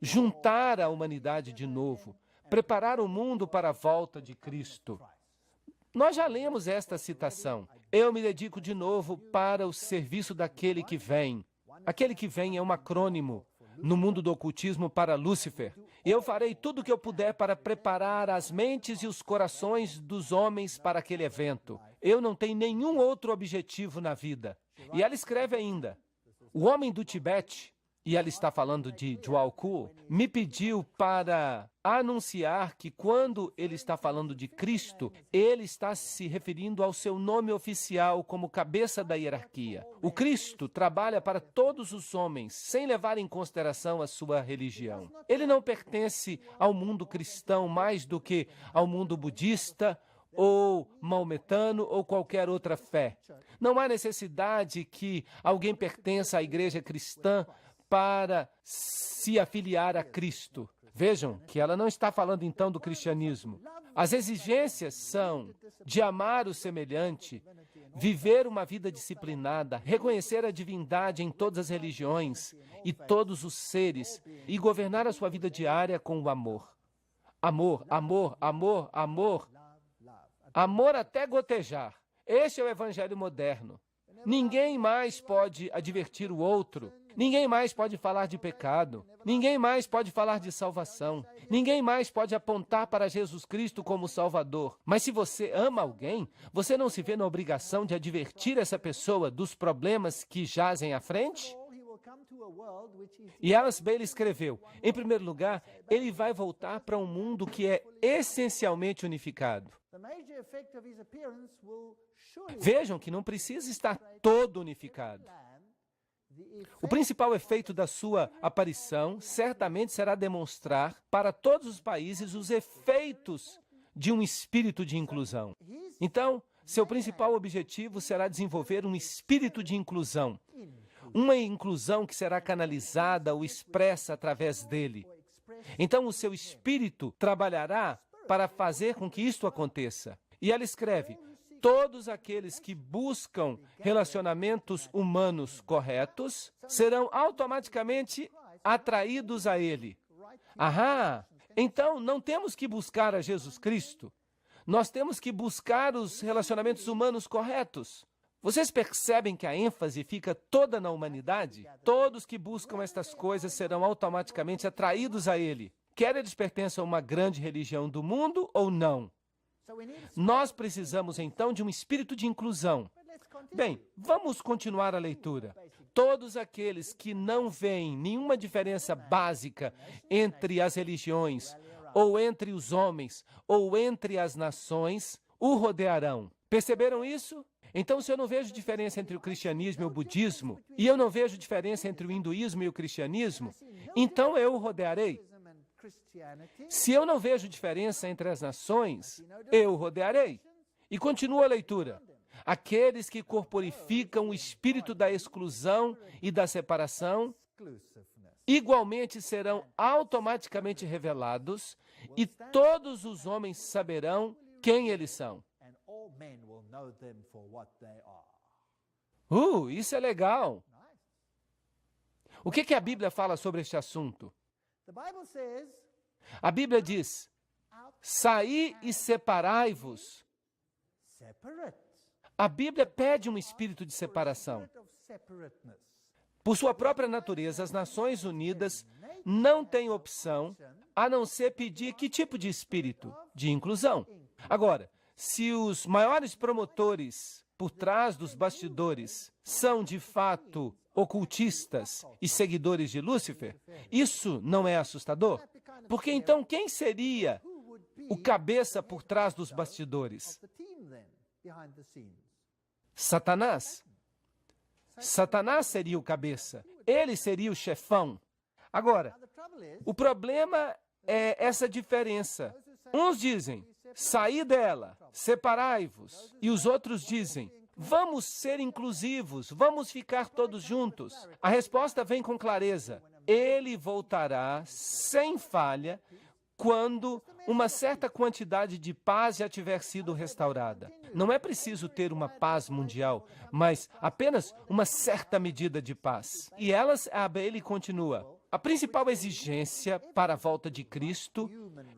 Juntar a humanidade de novo. Preparar o mundo para a volta de Cristo. Nós já lemos esta citação. Eu me dedico de novo para o serviço daquele que vem. Aquele que vem é um acrônimo no mundo do ocultismo para Lúcifer. E eu farei tudo o que eu puder para preparar as mentes e os corações dos homens para aquele evento. Eu não tenho nenhum outro objetivo na vida. E ela escreve ainda, o homem do Tibete, e ela está falando de Djwhal Khul, me pediu para anunciar que quando ele está falando de Cristo, ele está se referindo ao seu nome oficial como cabeça da hierarquia. O Cristo trabalha para todos os homens, sem levar em consideração a sua religião. Ele não pertence ao mundo cristão mais do que ao mundo budista, ou maometano, ou qualquer outra fé. Não há necessidade que alguém pertença à igreja cristã para se afiliar a Cristo. Vejam que ela não está falando então do cristianismo. As exigências são de amar o semelhante, viver uma vida disciplinada, reconhecer a divindade em todas as religiões e todos os seres e governar a sua vida diária com o amor. Amor, amor, amor, amor. Amor até gotejar. Este é o evangelho moderno. Ninguém mais pode advertir o outro. Ninguém mais pode falar de pecado. Ninguém mais pode falar de salvação. Ninguém mais pode apontar para Jesus Cristo como Salvador. Mas se você ama alguém, você não se vê na obrigação de advertir essa pessoa dos problemas que jazem à frente? E Alice Bailey escreveu, em primeiro lugar, ele vai voltar para um mundo que é essencialmente unificado. Vejam que não precisa estar todo unificado. O principal efeito da sua aparição certamente será demonstrar para todos os países os efeitos de um espírito de inclusão. Então, seu principal objetivo será desenvolver um espírito de inclusão. Uma inclusão que será canalizada ou expressa através dele. Então, o seu espírito trabalhará para fazer com que isto aconteça. E ela escreve, todos aqueles que buscam relacionamentos humanos corretos serão automaticamente atraídos a ele. Ahá! Então, não temos que buscar a Jesus Cristo. Nós temos que buscar os relacionamentos humanos corretos. Vocês percebem que a ênfase fica toda na humanidade? Todos que buscam estas coisas serão automaticamente atraídos a ele, quer eles pertençam a uma grande religião do mundo ou não. Nós precisamos, então, de um espírito de inclusão. Bem, vamos continuar a leitura. Todos aqueles que não veem nenhuma diferença básica entre as religiões, ou entre os homens, ou entre as nações, o rodearão. Perceberam isso? Então, se eu não vejo diferença entre o cristianismo e o budismo, e eu não vejo diferença entre o hinduísmo e o cristianismo, então eu o rodearei. Se eu não vejo diferença entre as nações, eu o rodearei. E continua a leitura. Aqueles que corporificam o espírito da exclusão e da separação, igualmente serão automaticamente revelados, e todos os homens saberão quem eles são. Isso é legal. O que a Bíblia fala sobre este assunto? A Bíblia diz, saí e separai-vos. A Bíblia pede um espírito de separação. Por sua própria natureza, as Nações Unidas não têm opção a não ser pedir que tipo de espírito? De inclusão. Agora, se os maiores promotores por trás dos bastidores são, de fato, ocultistas e seguidores de Lúcifer, isso não é assustador? Porque então quem seria o cabeça por trás dos bastidores? Satanás. Satanás seria o cabeça. Ele seria o chefão. Agora, o problema é essa diferença. Uns dizem, saí dela, separai-vos. E os outros dizem, vamos ser inclusivos, vamos ficar todos juntos. A resposta vem com clareza. Ele voltará sem falha quando uma certa quantidade de paz já tiver sido restaurada. Não é preciso ter uma paz mundial, mas apenas uma certa medida de paz. E a Bailey continua. A principal exigência para a volta de Cristo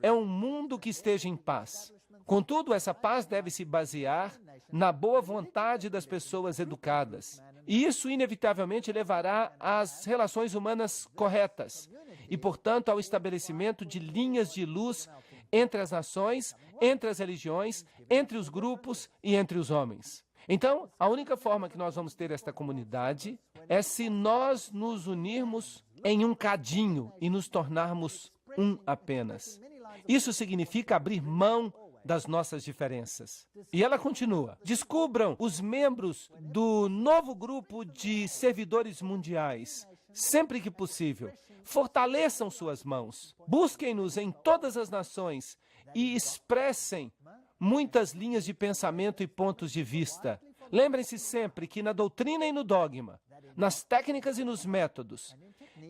é um mundo que esteja em paz. Contudo, essa paz deve se basear na boa vontade das pessoas educadas. E isso, inevitavelmente, levará às relações humanas corretas e, portanto, ao estabelecimento de linhas de luz entre as nações, entre as religiões, entre os grupos e entre os homens. Então, a única forma que nós vamos ter esta comunidade é se nós nos unirmos em um cadinho e nos tornarmos um apenas. Isso significa abrir mão das nossas diferenças. E ela continua. Descubram os membros do novo grupo de servidores mundiais, sempre que possível. Fortaleçam suas mãos. Busquem-nos em todas as nações e expressem muitas linhas de pensamento e pontos de vista. Lembrem-se sempre que na doutrina e no dogma, nas técnicas e nos métodos,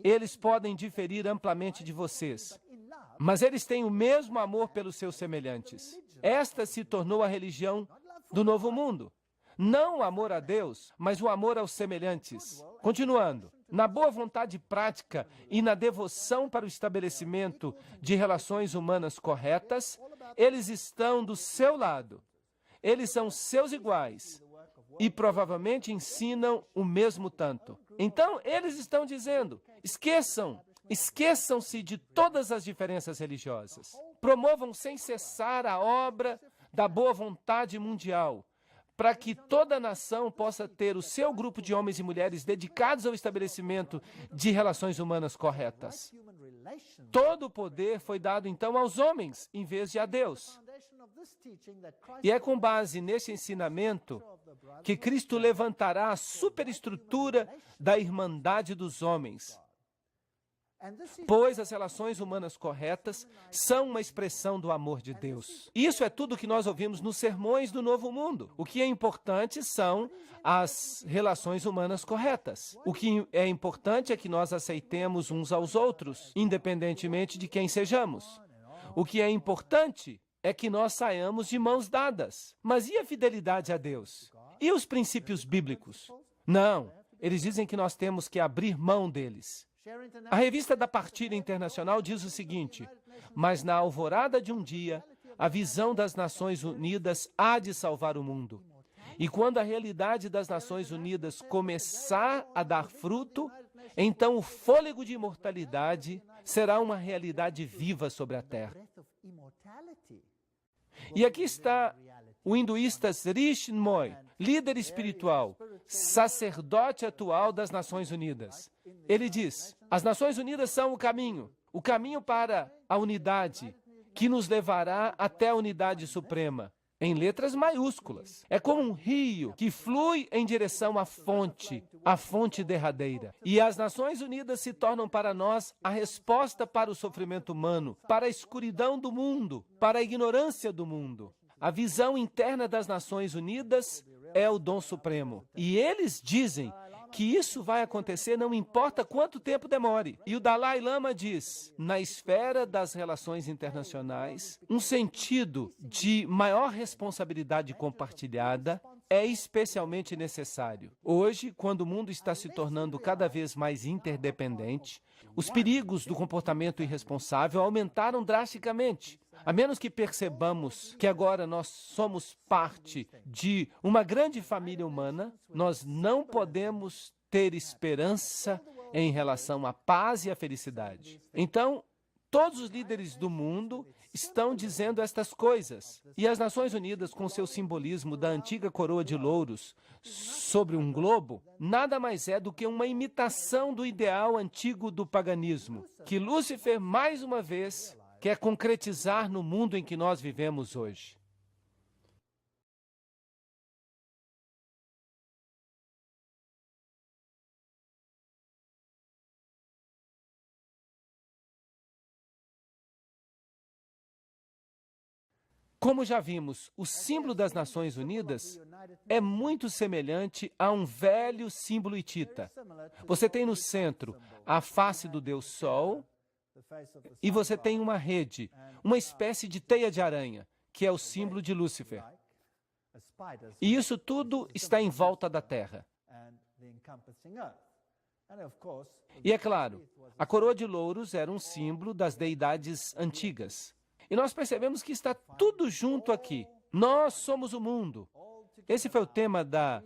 eles podem diferir amplamente de vocês, mas eles têm o mesmo amor pelos seus semelhantes. Esta se tornou a religião do novo mundo. Não o amor a Deus, mas o amor aos semelhantes. Continuando, na boa vontade prática e na devoção para o estabelecimento de relações humanas corretas, eles estão do seu lado. Eles são seus iguais e provavelmente ensinam o mesmo tanto. Então, eles estão dizendo, esqueçam-se de todas as diferenças religiosas. Promovam sem cessar a obra da boa vontade mundial, para que toda a nação possa ter o seu grupo de homens e mulheres dedicados ao estabelecimento de relações humanas corretas. Todo o poder foi dado, então, aos homens, em vez de a Deus. E é com base nesse ensinamento que Cristo levantará a superestrutura da irmandade dos homens, pois as relações humanas corretas são uma expressão do amor de Deus. Isso é tudo que nós ouvimos nos sermões do Novo Mundo. O que é importante são as relações humanas corretas. O que é importante é que nós aceitemos uns aos outros, independentemente de quem sejamos. O que é importante é que nós saiamos de mãos dadas. Mas e a fidelidade a Deus? E os princípios bíblicos? Não, eles dizem que nós temos que abrir mão deles. A revista da Partilha Internacional diz o seguinte: mas na alvorada de um dia, a visão das Nações Unidas há de salvar o mundo. E quando a realidade das Nações Unidas começar a dar fruto, então o fôlego de imortalidade será uma realidade viva sobre a Terra. E aqui está o hinduísta Sri Chinmoy, líder espiritual, sacerdote atual das Nações Unidas. Ele diz, as Nações Unidas são o caminho para a unidade, que nos levará até a unidade suprema, em letras maiúsculas. É como um rio que flui em direção à fonte derradeira. E as Nações Unidas se tornam para nós a resposta para o sofrimento humano, para a escuridão do mundo, para a ignorância do mundo. A visão interna das Nações Unidas é o dom supremo. E eles dizem que isso vai acontecer não importa quanto tempo demore. E o Dalai Lama diz, na esfera das relações internacionais, um sentido de maior responsabilidade compartilhada é especialmente necessário. Hoje, quando o mundo está se tornando cada vez mais interdependente, os perigos do comportamento irresponsável aumentaram drasticamente. A menos que percebamos que agora nós somos parte de uma grande família humana, nós não podemos ter esperança em relação à paz e à felicidade. Então, todos os líderes do mundo estão dizendo estas coisas. E as Nações Unidas, com seu simbolismo da antiga coroa de louros sobre um globo, nada mais é do que uma imitação do ideal antigo do paganismo, que Lúcifer, mais uma vez, quer concretizar no mundo em que nós vivemos hoje. Como já vimos, o símbolo das Nações Unidas é muito semelhante a um velho símbolo hitita. Você tem no centro a face do Deus Sol, e você tem uma rede, uma espécie de teia de aranha, que é o símbolo de Lúcifer. E isso tudo está em volta da Terra. E é claro, a coroa de louros era um símbolo das deidades antigas. E nós percebemos que está tudo junto aqui. Nós somos o mundo. Esse foi o tema da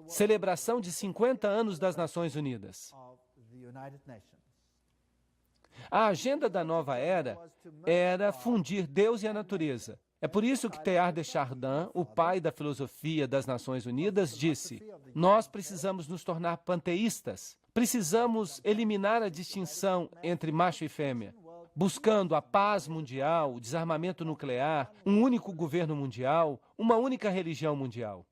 celebração de 50 anos das Nações Unidas. A agenda da nova era fundir Deus e a natureza. É por isso que Teilhard de Chardin, o pai da filosofia das Nações Unidas, disse: nós precisamos nos tornar panteístas. Precisamos eliminar a distinção entre macho e fêmea, buscando a paz mundial, o desarmamento nuclear, um único governo mundial, uma única religião mundial.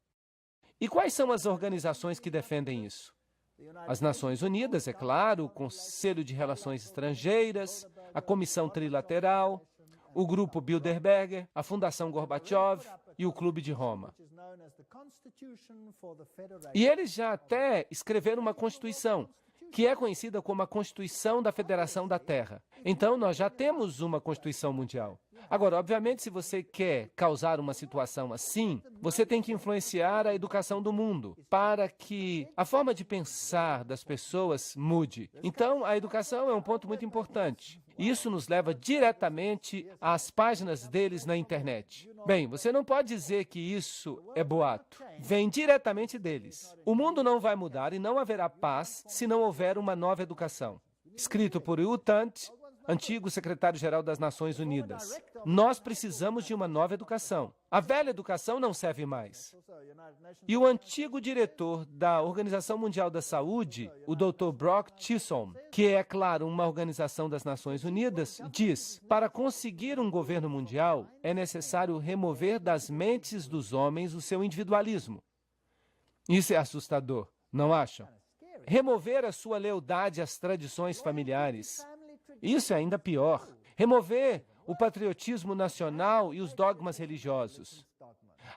E quais são as organizações que defendem isso? As Nações Unidas, é claro, o Conselho de Relações Estrangeiras, a Comissão Trilateral, o Grupo Bilderberger, a Fundação Gorbachev e o Clube de Roma. E eles já até escreveram uma Constituição, que é conhecida como a Constituição da Federação da Terra. Então, nós já temos uma Constituição Mundial. Agora, obviamente, se você quer causar uma situação assim, você tem que influenciar a educação do mundo para que a forma de pensar das pessoas mude. Então, a educação é um ponto muito importante. E isso nos leva diretamente às páginas deles na internet. Bem, você não pode dizer que isso é boato. Vem diretamente deles. O mundo não vai mudar e não haverá paz se não houver uma nova educação. Escrito por U Thant, antigo secretário-geral das Nações Unidas. Nós precisamos de uma nova educação. A velha educação não serve mais. E o antigo diretor da Organização Mundial da Saúde, o Dr. Brock Chisholm, que é, claro, uma organização das Nações Unidas, diz: para conseguir um governo mundial, é necessário remover das mentes dos homens o seu individualismo. Isso é assustador, não acham? Remover a sua lealdade às tradições familiares. Isso é ainda pior. Remover o patriotismo nacional e os dogmas religiosos.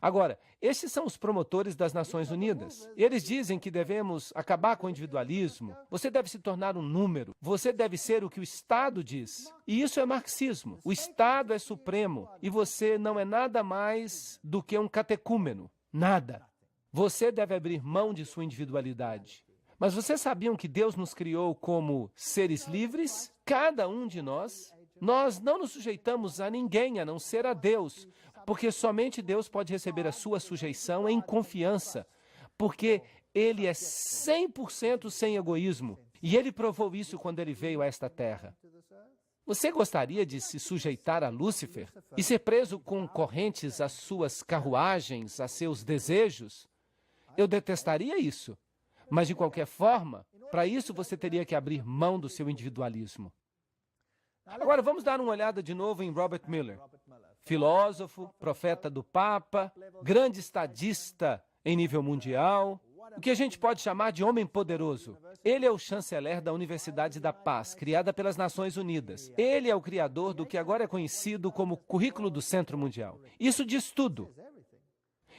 Agora, estes são os promotores das Nações Unidas. Eles dizem que devemos acabar com o individualismo. Você deve se tornar um número. Você deve ser o que o Estado diz. E isso é marxismo. O Estado é supremo e você não é nada mais do que um catecúmeno. Nada. Você deve abrir mão de sua individualidade. Mas vocês sabiam que Deus nos criou como seres livres? Cada um de nós. Nós não nos sujeitamos a ninguém, a não ser a Deus, porque somente Deus pode receber a sua sujeição em confiança, porque Ele é 100% sem egoísmo, e Ele provou isso quando Ele veio a esta terra. Você gostaria de se sujeitar a Lúcifer e ser preso com correntes às suas carruagens, a seus desejos? Eu detestaria isso. Mas, de qualquer forma, para isso você teria que abrir mão do seu individualismo. Agora, vamos dar uma olhada de novo em Robert Miller. Filósofo, profeta do Papa, grande estadista em nível mundial, o que a gente pode chamar de homem poderoso. Ele é o chanceler da Universidade da Paz, criada pelas Nações Unidas. Ele é o criador do que agora é conhecido como Currículo do Centro Mundial. Isso diz tudo.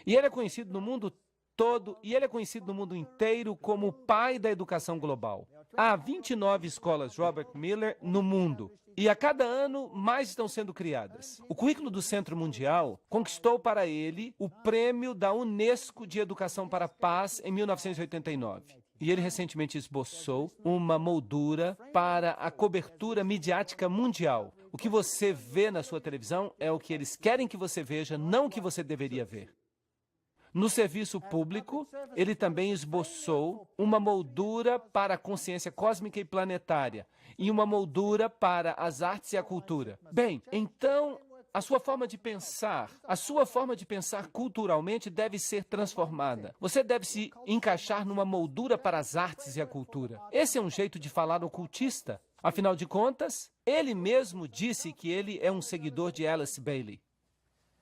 E ele é conhecido no mundo todo, e ele é conhecido no mundo inteiro como o pai da educação global. Há 29 escolas Robert Miller no mundo, e a cada ano mais estão sendo criadas. O Currículo do Centro Mundial conquistou para ele o prêmio da Unesco de Educação para a Paz em 1989. E ele recentemente esboçou uma moldura para a cobertura midiática mundial. O que você vê na sua televisão é o que eles querem que você veja, não o que você deveria ver. No serviço público, ele também esboçou uma moldura para a consciência cósmica e planetária e uma moldura para as artes e a cultura. Bem, então, a sua forma de pensar culturalmente deve ser transformada. Você deve se encaixar numa moldura para as artes e a cultura. Esse é um jeito de falar ocultista. Afinal de contas, ele mesmo disse que ele é um seguidor de Alice Bailey.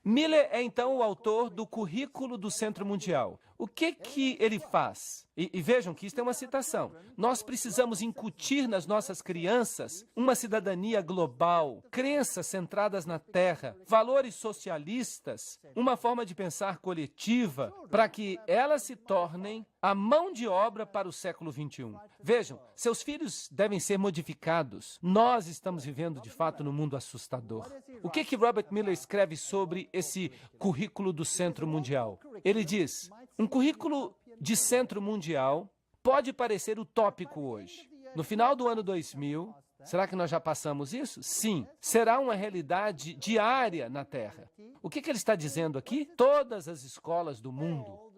Miller é, então, o autor do Currículo do Centro Mundial. O que ele faz? E vejam que isso é uma citação. Nós precisamos incutir nas nossas crianças uma cidadania global, crenças centradas na Terra, valores socialistas, uma forma de pensar coletiva, para que elas se tornem a mão de obra para o século XXI. Vejam, seus filhos devem ser modificados. Nós estamos vivendo, de fato, num mundo assustador. O que Robert Miller escreve sobre esse Currículo do Centro Mundial? Ele diz: um currículo de centro mundial pode parecer utópico hoje. No final do ano 2000, será que nós já passamos isso? Sim. Será uma realidade diária na Terra. O que ele está dizendo aqui? Todas as escolas do mundo.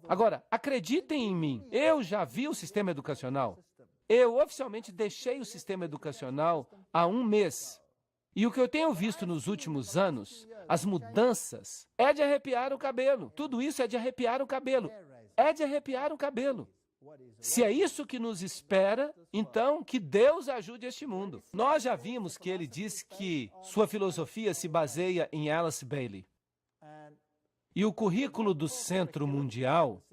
Agora, acreditem em mim, eu já vi o sistema educacional. Eu oficialmente deixei o sistema educacional há um mês. E o que eu tenho visto nos últimos anos, as mudanças, é de arrepiar o cabelo. Tudo isso é de arrepiar o cabelo. É de arrepiar o cabelo. Se é isso que nos espera, então que Deus ajude este mundo. Nós já vimos que ele diz que sua filosofia se baseia em Alice Bailey. E o Currículo do Centro Mundial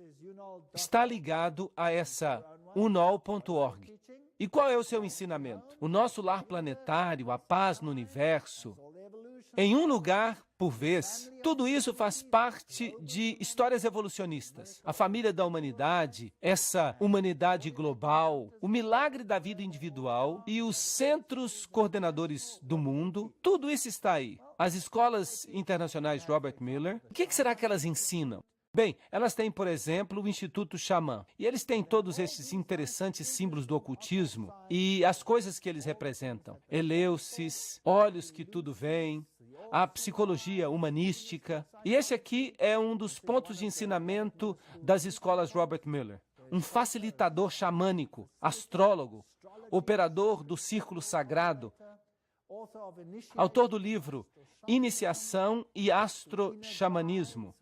está ligado a essa unol.org. E qual é o seu ensinamento? O nosso lar planetário, a paz no universo, em um lugar por vez. Tudo isso faz parte de histórias evolucionistas. A família da humanidade, essa humanidade global, o milagre da vida individual e os centros coordenadores do mundo, tudo isso está aí. As escolas internacionais Robert Miller, o que será que elas ensinam? Bem, elas têm, por exemplo, o Instituto Xamã. E eles têm todos esses interessantes símbolos do ocultismo e as coisas que eles representam. Eleusis, olhos que tudo veem, a psicologia humanística. E esse aqui é um dos pontos de ensinamento das escolas Robert Miller. Um facilitador xamânico, astrólogo, operador do círculo sagrado, autor do livro Iniciação e Astro-Xamanismo.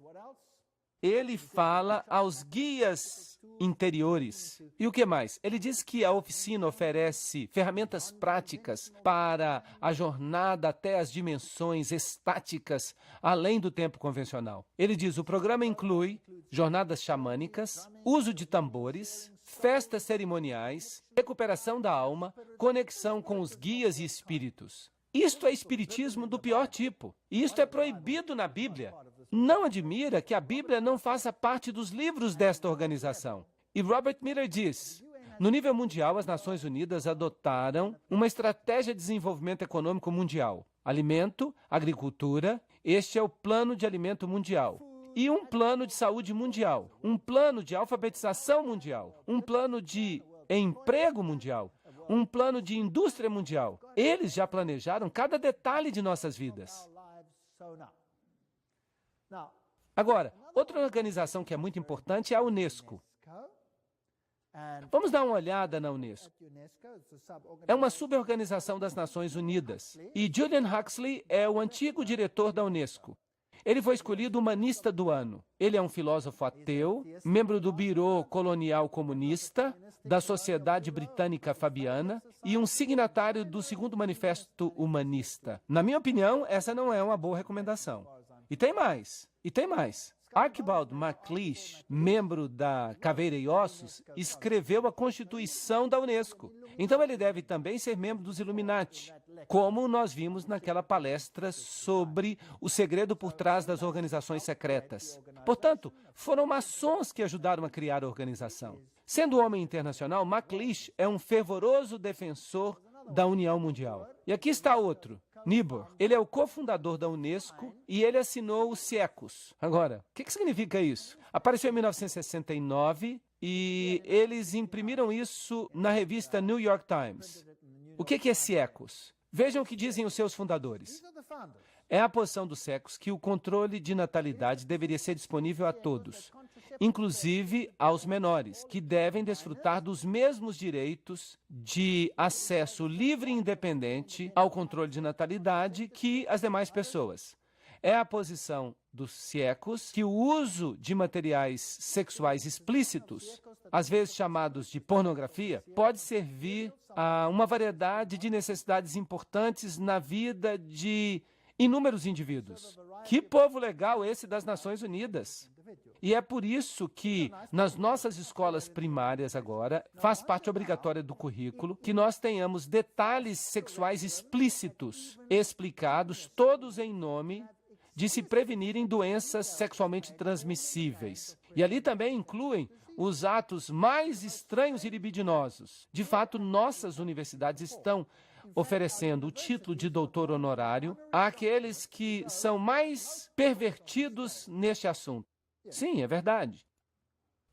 Ele fala aos guias interiores. E o que mais? Ele diz que a oficina oferece ferramentas práticas para a jornada até as dimensões estáticas, além do tempo convencional. Ele diz, o programa inclui jornadas xamânicas, uso de tambores, festas cerimoniais, recuperação da alma, conexão com os guias e espíritos. Isto é espiritismo do pior tipo. E isto é proibido na Bíblia. Não admira que a Bíblia não faça parte dos livros desta organização. E Robert Miller diz, no nível mundial, as Nações Unidas adotaram uma estratégia de desenvolvimento econômico mundial. Alimento, agricultura, este é o Plano de Alimento Mundial. E um plano de saúde mundial, um plano de alfabetização mundial, um plano de emprego mundial, um plano de indústria mundial. Eles já planejaram cada detalhe de nossas vidas. Agora, outra organização que é muito importante é a Unesco. Vamos dar uma olhada na Unesco. É uma suborganização das Nações Unidas. E Julian Huxley é o antigo diretor da Unesco. Ele foi escolhido humanista do ano. Ele é um filósofo ateu, membro do Bureau Colonial Comunista, da Sociedade Britânica Fabiana e um signatário do Segundo Manifesto Humanista. Na minha opinião, essa não é uma boa recomendação. E tem mais. Archibald MacLeish, membro da Caveira e Ossos, escreveu a Constituição da Unesco. Então ele deve também ser membro dos Illuminati, como nós vimos naquela palestra sobre o segredo por trás das organizações secretas. Portanto, foram maçons que ajudaram a criar a organização. Sendo homem internacional, MacLeish é um fervoroso defensor da União Mundial. E aqui está outro, Niebuhr. Ele é o cofundador da Unesco e ele assinou o SIECUS. Agora, o que significa isso? Apareceu em 1969 e eles imprimiram isso na revista New York Times. O que é SIECUS? Vejam o que dizem os seus fundadores. É a posição do SIECUS que o controle de natalidade deveria ser disponível a todos, inclusive aos menores, que devem desfrutar dos mesmos direitos de acesso livre e independente ao controle de natalidade que as demais pessoas. É a posição dos SIECUS que o uso de materiais sexuais explícitos, às vezes chamados de pornografia, pode servir a uma variedade de necessidades importantes na vida de inúmeros indivíduos. Que povo legal esse das Nações Unidas! E é por isso que, nas nossas escolas primárias agora, faz parte obrigatória do currículo que nós tenhamos detalhes sexuais explícitos, explicados, todos em nome de se prevenirem doenças sexualmente transmissíveis. E ali também incluem os atos mais estranhos e libidinosos. De fato, nossas universidades estão oferecendo o título de doutor honorário àqueles que são mais pervertidos neste assunto. Sim, é verdade.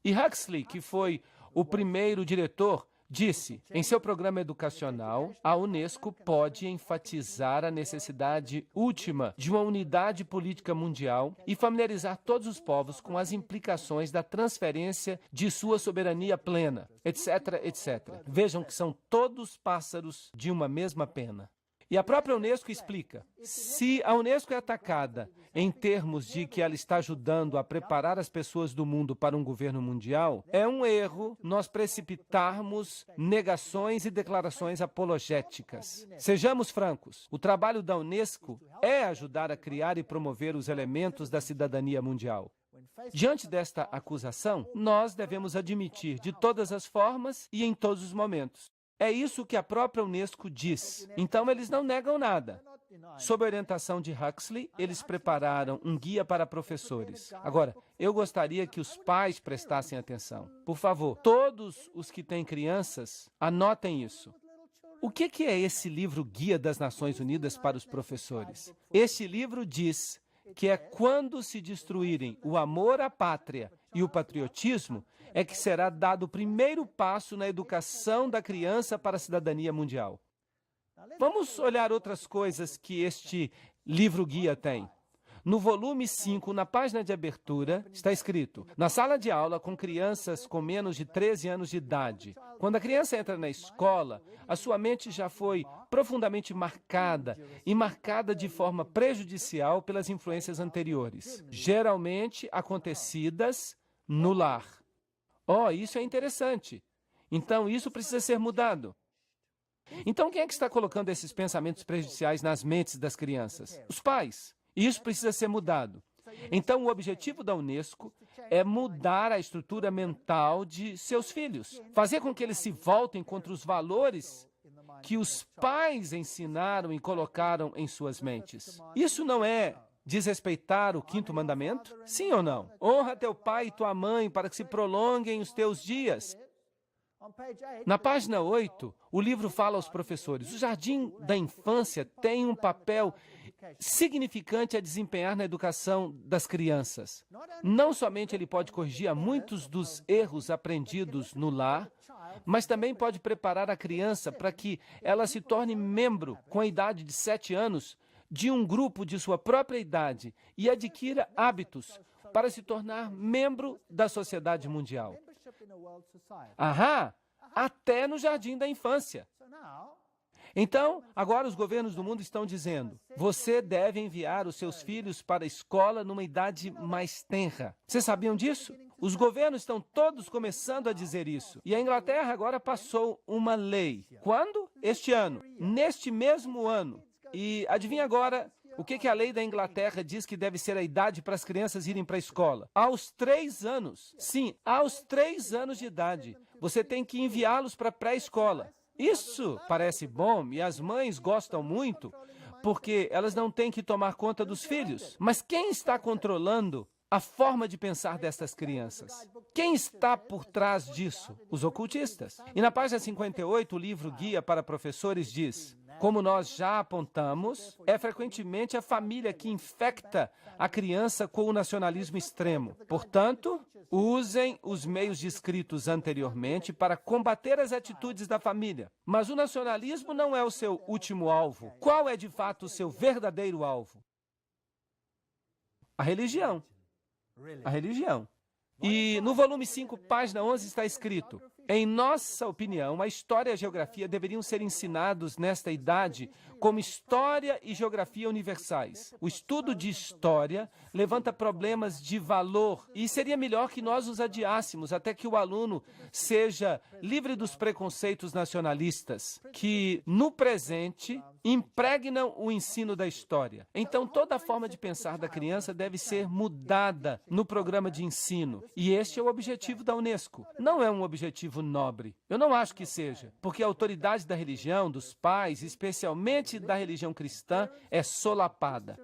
E Huxley, que foi o primeiro diretor, disse, em seu programa educacional, a Unesco pode enfatizar a necessidade última de uma unidade política mundial e familiarizar todos os povos com as implicações da transferência de sua soberania plena, etc., etc. Vejam que são todos pássaros de uma mesma pena. E a própria Unesco explica, se a Unesco é atacada em termos de que ela está ajudando a preparar as pessoas do mundo para um governo mundial, é um erro nós precipitarmos negações e declarações apologéticas. Sejamos francos, o trabalho da Unesco é ajudar a criar e promover os elementos da cidadania mundial. Diante desta acusação, nós devemos admitir de todas as formas e em todos os momentos. É isso que a própria Unesco diz. Então, eles não negam nada. Sob a orientação de Huxley, eles prepararam um guia para professores. Agora, eu gostaria que os pais prestassem atenção. Por favor, todos os que têm crianças, anotem isso. O que é esse livro Guia das Nações Unidas para os Professores? Este livro diz que é quando se destruírem o amor à pátria e o patriotismo, é que será dado o primeiro passo na educação da criança para a cidadania mundial. Vamos olhar outras coisas que este livro-guia tem. No volume 5, na página de abertura, está escrito: na sala de aula com crianças com menos de 13 anos de idade. Quando a criança entra na escola, a sua mente já foi profundamente marcada e marcada de forma prejudicial pelas influências anteriores, geralmente acontecidas no lar. Oh, isso é interessante. Então, isso precisa ser mudado. Então, quem é que está colocando esses pensamentos prejudiciais nas mentes das crianças? Os pais. Isso precisa ser mudado. Então, o objetivo da Unesco é mudar a estrutura mental de seus filhos, fazer com que eles se voltem contra os valores que os pais ensinaram e colocaram em suas mentes. Isso não é desrespeitar o quinto mandamento? Sim ou não? Honra teu pai e tua mãe para que se prolonguem os teus dias. Na página 8, o livro fala aos professores: o jardim da infância tem um papel significante a desempenhar na educação das crianças. Não somente ele pode corrigir muitos dos erros aprendidos no lar, mas também pode preparar a criança para que ela se torne membro, com a idade de 7 anos, de um grupo de sua própria idade e adquira hábitos para se tornar membro da sociedade mundial. Ahá! Até no jardim da infância. Então, agora os governos do mundo estão dizendo: você deve enviar os seus filhos para a escola numa idade mais tenra. Vocês sabiam disso? Os governos estão todos começando a dizer isso. E a Inglaterra agora passou uma lei. Quando? Este ano. Neste mesmo ano. E adivinha agora o que a lei da Inglaterra diz que deve ser a idade para as crianças irem para a escola? Aos 3 anos. Sim, aos 3 anos de idade. Você tem que enviá-los para a pré-escola. Isso parece bom e as mães gostam muito, porque elas não têm que tomar conta dos filhos. Mas quem está controlando a forma de pensar dessas crianças? Quem está por trás disso? Os ocultistas. E na página 58, o livro Guia para Professores diz: como nós já apontamos, é frequentemente a família que infecta a criança com o nacionalismo extremo. Portanto, usem os meios descritos anteriormente para combater as atitudes da família. Mas o nacionalismo não é o seu último alvo. Qual é, de fato, o seu verdadeiro alvo? A religião. A religião. E no volume 5, página 11, está escrito: em nossa opinião, a história e a geografia deveriam ser ensinados nesta idade como história e geografia universais. O estudo de história levanta problemas de valor e seria melhor que nós os adiássemos até que o aluno seja livre dos preconceitos nacionalistas, que, no presente, impregnam o ensino da história. Então, toda a forma de pensar da criança deve ser mudada no programa de ensino. E este é o objetivo da Unesco. Não é um objetivo nobre. Eu não acho que seja, porque a autoridade da religião, dos pais, especialmente da religião cristã, é solapada.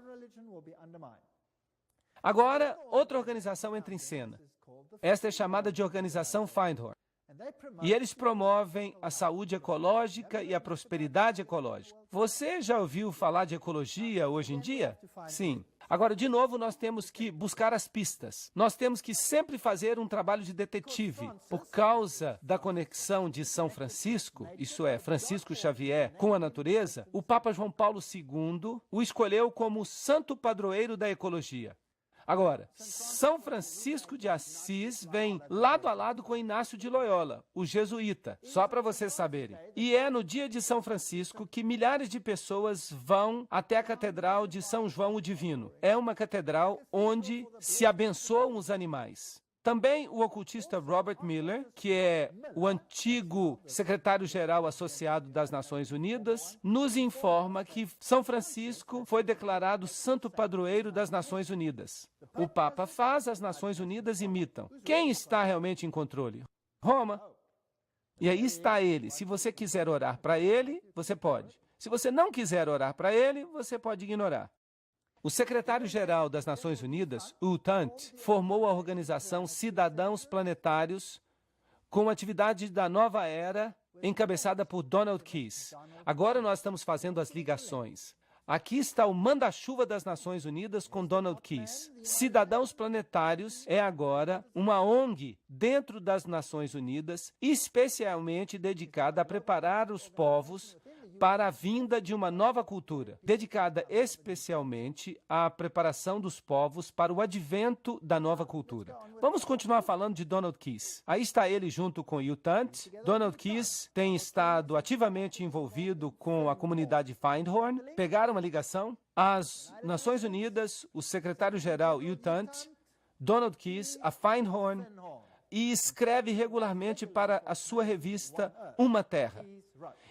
Agora, outra organização entra em cena. Esta é chamada de Organização Findhorn. E eles promovem a saúde ecológica e a prosperidade ecológica. Você já ouviu falar de ecologia hoje em dia? Sim. Agora, de novo, nós temos que buscar as pistas. Nós temos que sempre fazer um trabalho de detetive. Por causa da conexão de São Francisco, isso é, Francisco Xavier, com a natureza, o Papa João Paulo II o escolheu como o santo padroeiro da ecologia. Agora, São Francisco de Assis vem lado a lado com Inácio de Loyola, o jesuíta, só para vocês saberem. E é no dia de São Francisco que milhares de pessoas vão até a Catedral de São João o Divino. É uma catedral onde se abençoam os animais. Também o ocultista Robert Miller, que é o antigo secretário-geral associado das Nações Unidas, nos informa que São Francisco foi declarado santo padroeiro das Nações Unidas. O Papa faz, as Nações Unidas imitam. Quem está realmente em controle? Roma. E aí está ele. Se você quiser orar para ele, você pode. Se você não quiser orar para ele, você pode ignorar. O secretário-geral das Nações Unidas, U Thant, formou a organização Cidadãos Planetários com atividade da nova era, encabeçada por Donald Keyes. Agora nós estamos fazendo as ligações. Aqui está o manda-chuva das Nações Unidas com Donald Keyes. Cidadãos Planetários é agora uma ONG dentro das Nações Unidas, especialmente dedicada a preparar os povos para a vinda de uma nova cultura, dedicada especialmente à preparação dos povos para o advento da nova cultura. Vamos continuar falando de Donald Keyes. Aí está ele junto com Hugh Tunt. Donald Keyes tem estado ativamente envolvido com a comunidade Findhorn. Pegaram uma ligação. As Nações Unidas, o secretário-geral Hugh Tunt, Donald Keyes, a Findhorn, e escreve regularmente para a sua revista Uma Terra.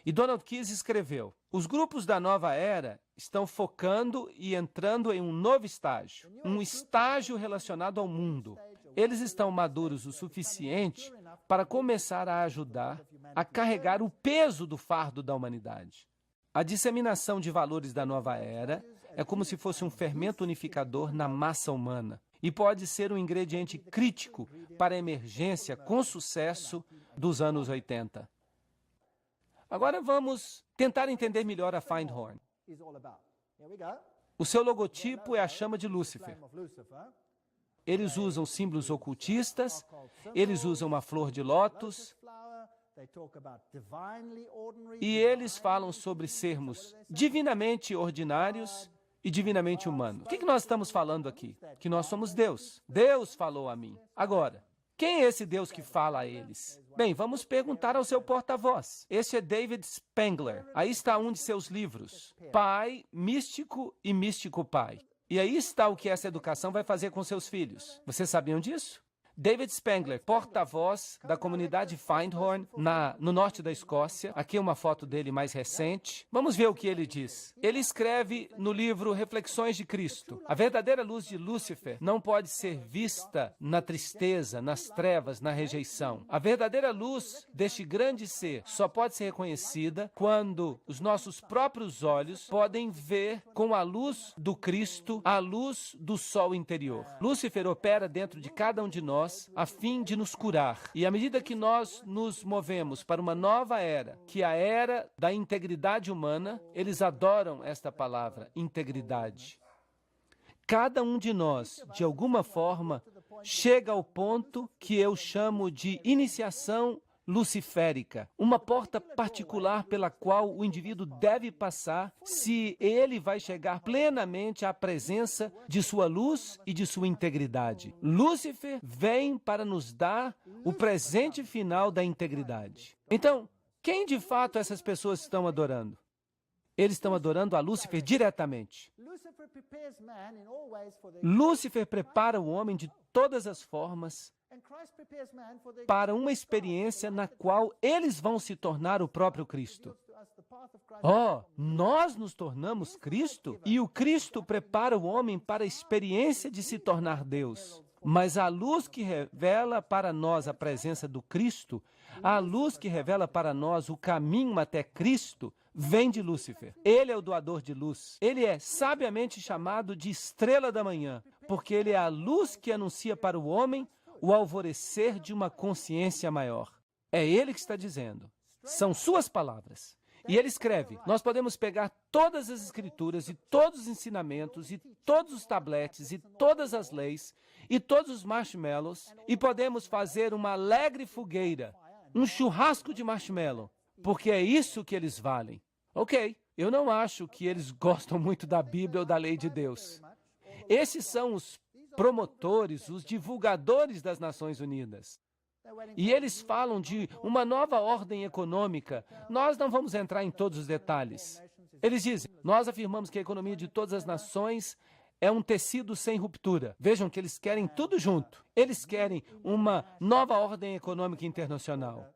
E Donald Keyes escreveu: os grupos da nova era estão focando e entrando em um novo estágio, um estágio relacionado ao mundo. Eles estão maduros o suficiente para começar a ajudar a carregar o peso do fardo da humanidade. A disseminação de valores da nova era é como se fosse um fermento unificador na massa humana e pode ser um ingrediente crítico para a emergência com sucesso dos anos 80. Agora vamos tentar entender melhor a Findhorn. O seu logotipo é a chama de Lúcifer. Eles usam símbolos ocultistas, eles usam uma flor de lótus, e eles falam sobre sermos divinamente ordinários e divinamente humanos. O que nós estamos falando aqui? Que nós somos Deus. Deus falou a mim. Agora, quem é esse Deus que fala a eles? Bem, vamos perguntar ao seu porta-voz. Este é David Spangler. Aí está um de seus livros, Pai, Místico e Místico Pai. E aí está o que essa educação vai fazer com seus filhos. Vocês sabiam disso? David Spangler, porta-voz da comunidade Findhorn, no norte da Escócia. Aqui é uma foto dele mais recente. Vamos ver o que ele diz. Ele escreve no livro Reflexões de Cristo: a verdadeira luz de Lúcifer não pode ser vista na tristeza, nas trevas, na rejeição. A verdadeira luz deste grande ser só pode ser reconhecida quando os nossos próprios olhos podem ver com a luz do Cristo, a luz do sol interior. Lúcifer opera dentro de cada um de nós a fim de nos curar. E à medida que nós nos movemos para uma nova era, que é a era da integridade humana, eles adoram esta palavra, integridade. Cada um de nós, de alguma forma, chega ao ponto que eu chamo de iniciação luciférica, uma porta particular pela qual o indivíduo deve passar se ele vai chegar plenamente à presença de sua luz e de sua integridade. Lúcifer vem para nos dar o presente final da integridade. Então, quem de fato essas pessoas estão adorando? Eles estão adorando a Lúcifer diretamente. Lúcifer prepara o homem de todas as formas para uma experiência na qual eles vão se tornar o próprio Cristo. Nós nos tornamos Cristo e o Cristo prepara o homem para a experiência de se tornar Deus. Mas a luz que revela para nós a presença do Cristo, a luz que revela para nós o caminho até Cristo, vem de Lúcifer. Ele é o doador de luz. Ele é sabiamente chamado de estrela da manhã, porque ele é a luz que anuncia para o homem o alvorecer de uma consciência maior. É ele que está dizendo. São suas palavras. E ele escreve: nós podemos pegar todas as escrituras e todos os ensinamentos e todos os tabletes e todas as leis e todos os marshmallows e podemos fazer uma alegre fogueira, um churrasco de marshmallow, porque é isso que eles valem. Ok, eu não acho que eles gostam muito da Bíblia ou da lei de Deus. Esses são os promotores, os divulgadores das Nações Unidas. E eles falam de uma nova ordem econômica. Nós não vamos entrar em todos os detalhes. Eles dizem: nós afirmamos que a economia de todas as nações é um tecido sem ruptura. Vejam que eles querem tudo junto. Eles querem uma nova ordem econômica internacional.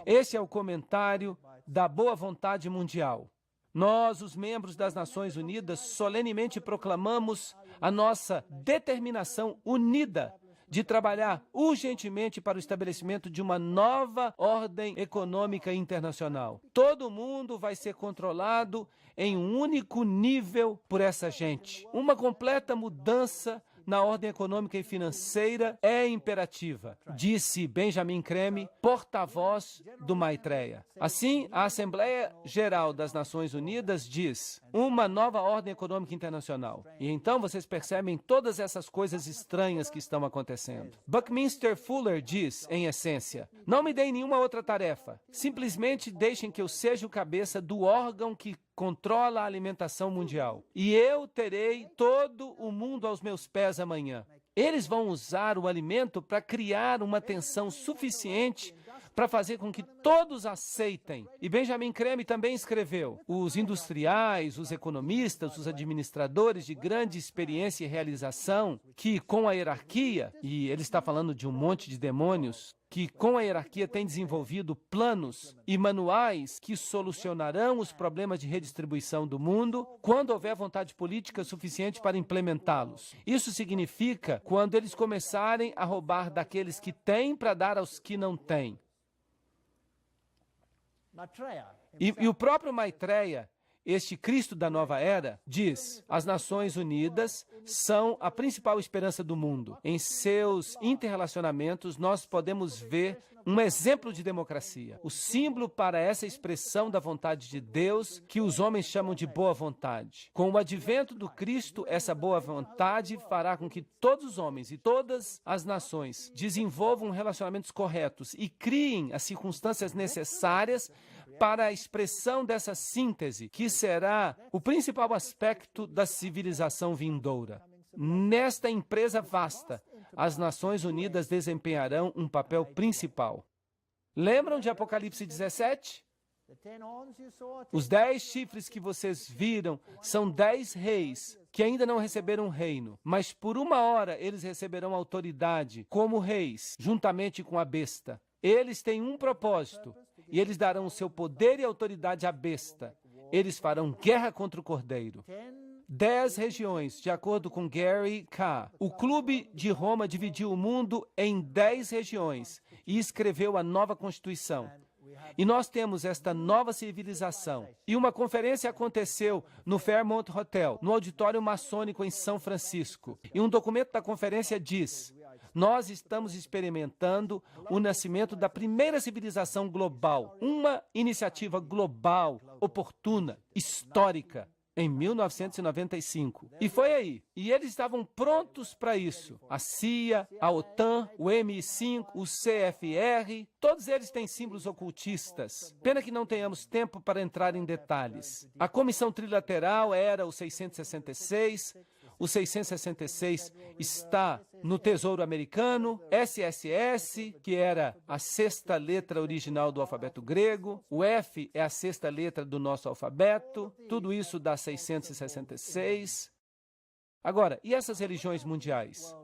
Esse é o comentário da boa vontade mundial. Nós, os membros das Nações Unidas, solenemente proclamamos a nossa determinação unida de trabalhar urgentemente para o estabelecimento de uma nova ordem econômica internacional. Todo mundo vai ser controlado em um único nível por essa gente. Uma completa mudança na ordem econômica e financeira é imperativa, disse Benjamin Creme, porta-voz do Maitreya. Assim, a Assembleia Geral das Nações Unidas diz uma nova ordem econômica internacional. E então vocês percebem todas essas coisas estranhas que estão acontecendo. Buckminster Fuller diz, em essência, não me deem nenhuma outra tarefa, simplesmente deixem que eu seja o cabeça do órgão que controla a alimentação mundial. E eu terei todo o mundo aos meus pés amanhã. Eles vão usar o alimento para criar uma tensão suficiente para fazer com que todos aceitem. E Benjamin Creme também escreveu, os industriais, os economistas, os administradores de grande experiência e realização, que com a hierarquia, e ele está falando de um monte de demônios, que com a hierarquia tem desenvolvido planos e manuais que solucionarão os problemas de redistribuição do mundo quando houver vontade política suficiente para implementá-los. Isso significa quando eles começarem a roubar daqueles que têm para dar aos que não têm. E o próprio Maitreya, este Cristo da nova era, diz, as Nações Unidas são a principal esperança do mundo. Em seus interrelacionamentos, nós podemos ver um exemplo de democracia, o símbolo para essa expressão da vontade de Deus que os homens chamam de boa vontade. Com o advento do Cristo, essa boa vontade fará com que todos os homens e todas as nações desenvolvam relacionamentos corretos e criem as circunstâncias necessárias para a expressão dessa síntese, que será o principal aspecto da civilização vindoura. Nesta empresa vasta, as Nações Unidas desempenharão um papel principal. Lembram de Apocalipse 17? Os 10 chifres que vocês viram são 10 reis que ainda não receberam um reino, mas por uma hora eles receberão autoridade como reis, juntamente com a besta. Eles têm um propósito, e eles darão o seu poder e autoridade à besta. Eles farão guerra contra o Cordeiro. 10 regiões, de acordo com Gary K. O Clube de Roma dividiu o mundo em 10 regiões e escreveu a nova Constituição. E nós temos esta nova civilização. E uma conferência aconteceu no Fairmont Hotel, no auditório maçônico em São Francisco. E um documento da conferência diz: nós estamos experimentando o nascimento da primeira civilização global, uma iniciativa global, oportuna, histórica, em 1995. E foi aí. E eles estavam prontos para isso. A CIA, a OTAN, o MI5, o CFR, todos eles têm símbolos ocultistas. Pena que não tenhamos tempo para entrar em detalhes. A Comissão Trilateral era o 666, o 666 está no Tesouro Americano, SSS, que era a sexta letra original do alfabeto grego, o F é a sexta letra do nosso alfabeto, tudo isso dá 666. Agora, e essas religiões mundiais?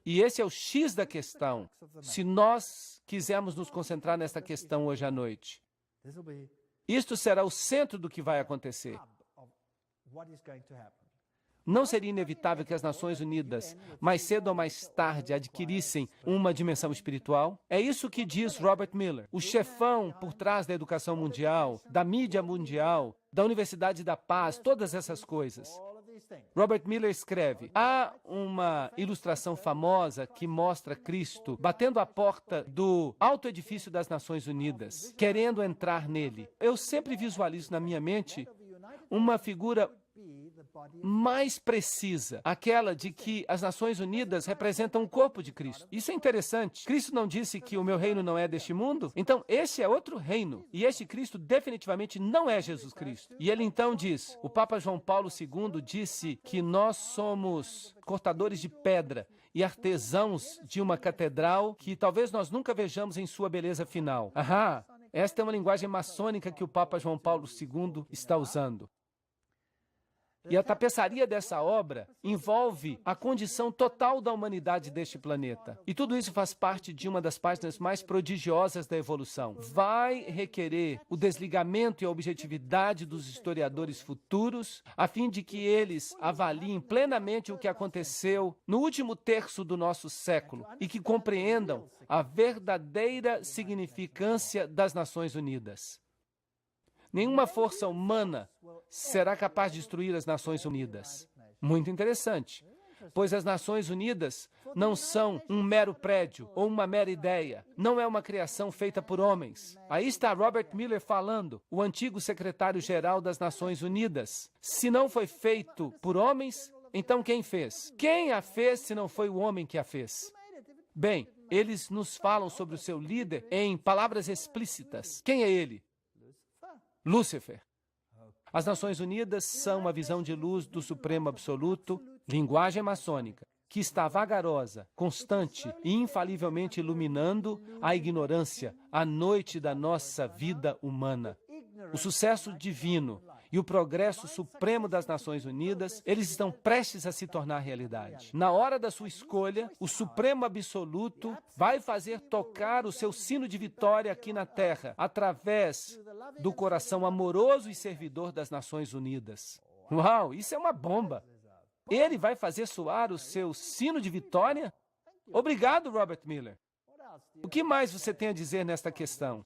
E esse é o X da questão, se nós quisermos nos concentrar nesta questão hoje à noite. Isto será o centro do que vai acontecer. Não seria inevitável que as Nações Unidas, mais cedo ou mais tarde, adquirissem uma dimensão espiritual? É isso que diz Robert Miller, o chefão por trás da educação mundial, da mídia mundial, da Universidade da Paz, todas essas coisas. Robert Miller escreve, há uma ilustração famosa que mostra Cristo batendo a porta do alto edifício das Nações Unidas, querendo entrar nele. Eu sempre visualizo na minha mente uma figura mais precisa, aquela de que as Nações Unidas representam o corpo de Cristo. Isso é interessante. Cristo não disse que o meu reino não é deste mundo? Então, esse é outro reino. E este Cristo definitivamente não é Jesus Cristo. E ele então diz, o Papa João Paulo II disse que nós somos cortadores de pedra e artesãos de uma catedral que talvez nós nunca vejamos em sua beleza final. Ahá, esta é uma linguagem maçônica que o Papa João Paulo II está usando. E a tapeçaria dessa obra envolve a condição total da humanidade deste planeta. E tudo isso faz parte de uma das páginas mais prodigiosas da evolução. Vai requerer o desligamento e a objetividade dos historiadores futuros, a fim de que eles avaliem plenamente o que aconteceu no último terço do nosso século e que compreendam a verdadeira significância das Nações Unidas. Nenhuma força humana será capaz de destruir as Nações Unidas. Muito interessante. pois as Nações Unidas não são um mero prédio ou uma mera ideia. Não é uma criação feita por homens. Aí está Robert Miller falando, o antigo secretário-geral das Nações Unidas. Se não foi feito por homens, então quem fez? Quem a fez se não foi o homem que a fez? Bem, eles nos falam sobre o seu líder em palavras explícitas. Quem é ele? Lúcifer. As Nações Unidas são uma visão de luz do Supremo Absoluto, linguagem maçônica, que está vagarosa, constante e infalivelmente iluminando a ignorância, a noite da nossa vida humana. O sucesso divino e o progresso supremo das Nações Unidas, eles estão prestes a se tornar realidade. Na hora da sua escolha, o Supremo Absoluto vai fazer tocar o seu sino de vitória aqui na Terra, através do coração amoroso e servidor das Nações Unidas. Uau, isso é uma bomba! Ele vai fazer soar o seu sino de vitória? Obrigado, Robert Miller. O que mais você tem a dizer nesta questão?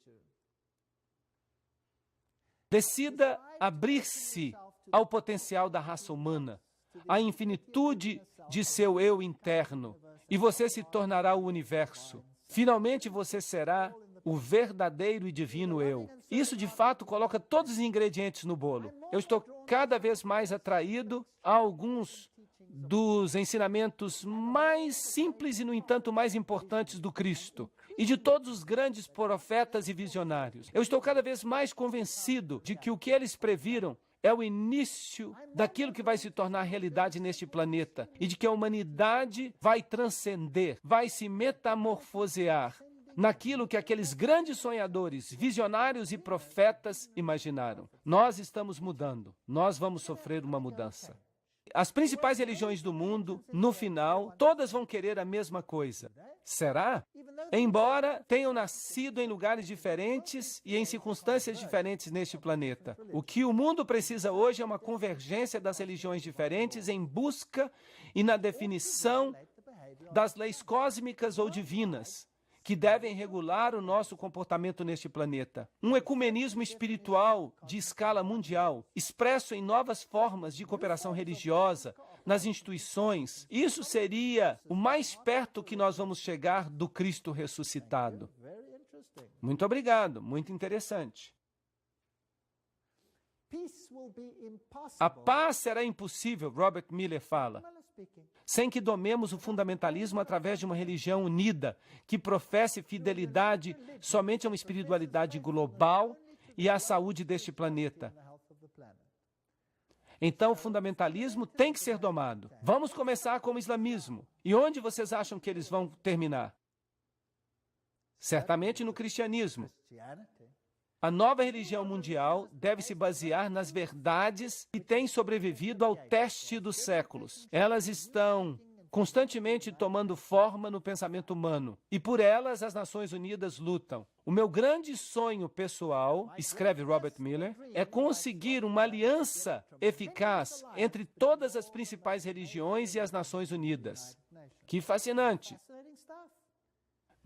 Decida abrir-se ao potencial da raça humana, à infinitude de seu eu interno, e você se tornará o universo. Finalmente você será o verdadeiro e divino eu. Isso, de fato, coloca todos os ingredientes no bolo. Eu estou cada vez mais atraído a alguns dos ensinamentos mais simples e, no entanto, mais importantes do Cristo e de todos os grandes profetas e visionários. Eu estou cada vez mais convencido de que o que eles previram é o início daquilo que vai se tornar realidade neste planeta e de que a humanidade vai transcender, vai se metamorfosear naquilo que aqueles grandes sonhadores, visionários e profetas imaginaram. Nós estamos mudando. Nós vamos sofrer uma mudança. As principais religiões do mundo, no final, todas vão querer a mesma coisa. Será? Embora tenham nascido em lugares diferentes e em circunstâncias diferentes neste planeta. O que o mundo precisa hoje é uma convergência das religiões diferentes em busca e na definição das leis cósmicas ou divinas que devem regular o nosso comportamento neste planeta. Um ecumenismo espiritual de escala mundial, expresso em novas formas de cooperação religiosa, nas instituições. Isso seria o mais perto que nós vamos chegar do Cristo ressuscitado. Muito obrigado, muito interessante. A paz será impossível, Robert Miller fala, sem que domemos o fundamentalismo através de uma religião unida, que professe fidelidade somente a uma espiritualidade global e à saúde deste planeta. Então, o fundamentalismo tem que ser domado. Vamos começar com o islamismo. E onde vocês acham que eles vão terminar? Certamente no cristianismo. A nova religião mundial deve se basear nas verdades que têm sobrevivido ao teste dos séculos. Elas estão constantemente tomando forma no pensamento humano, e por elas as Nações Unidas lutam. O meu grande sonho pessoal, escreve Robert Miller, é conseguir uma aliança eficaz entre todas as principais religiões e as Nações Unidas. Que fascinante!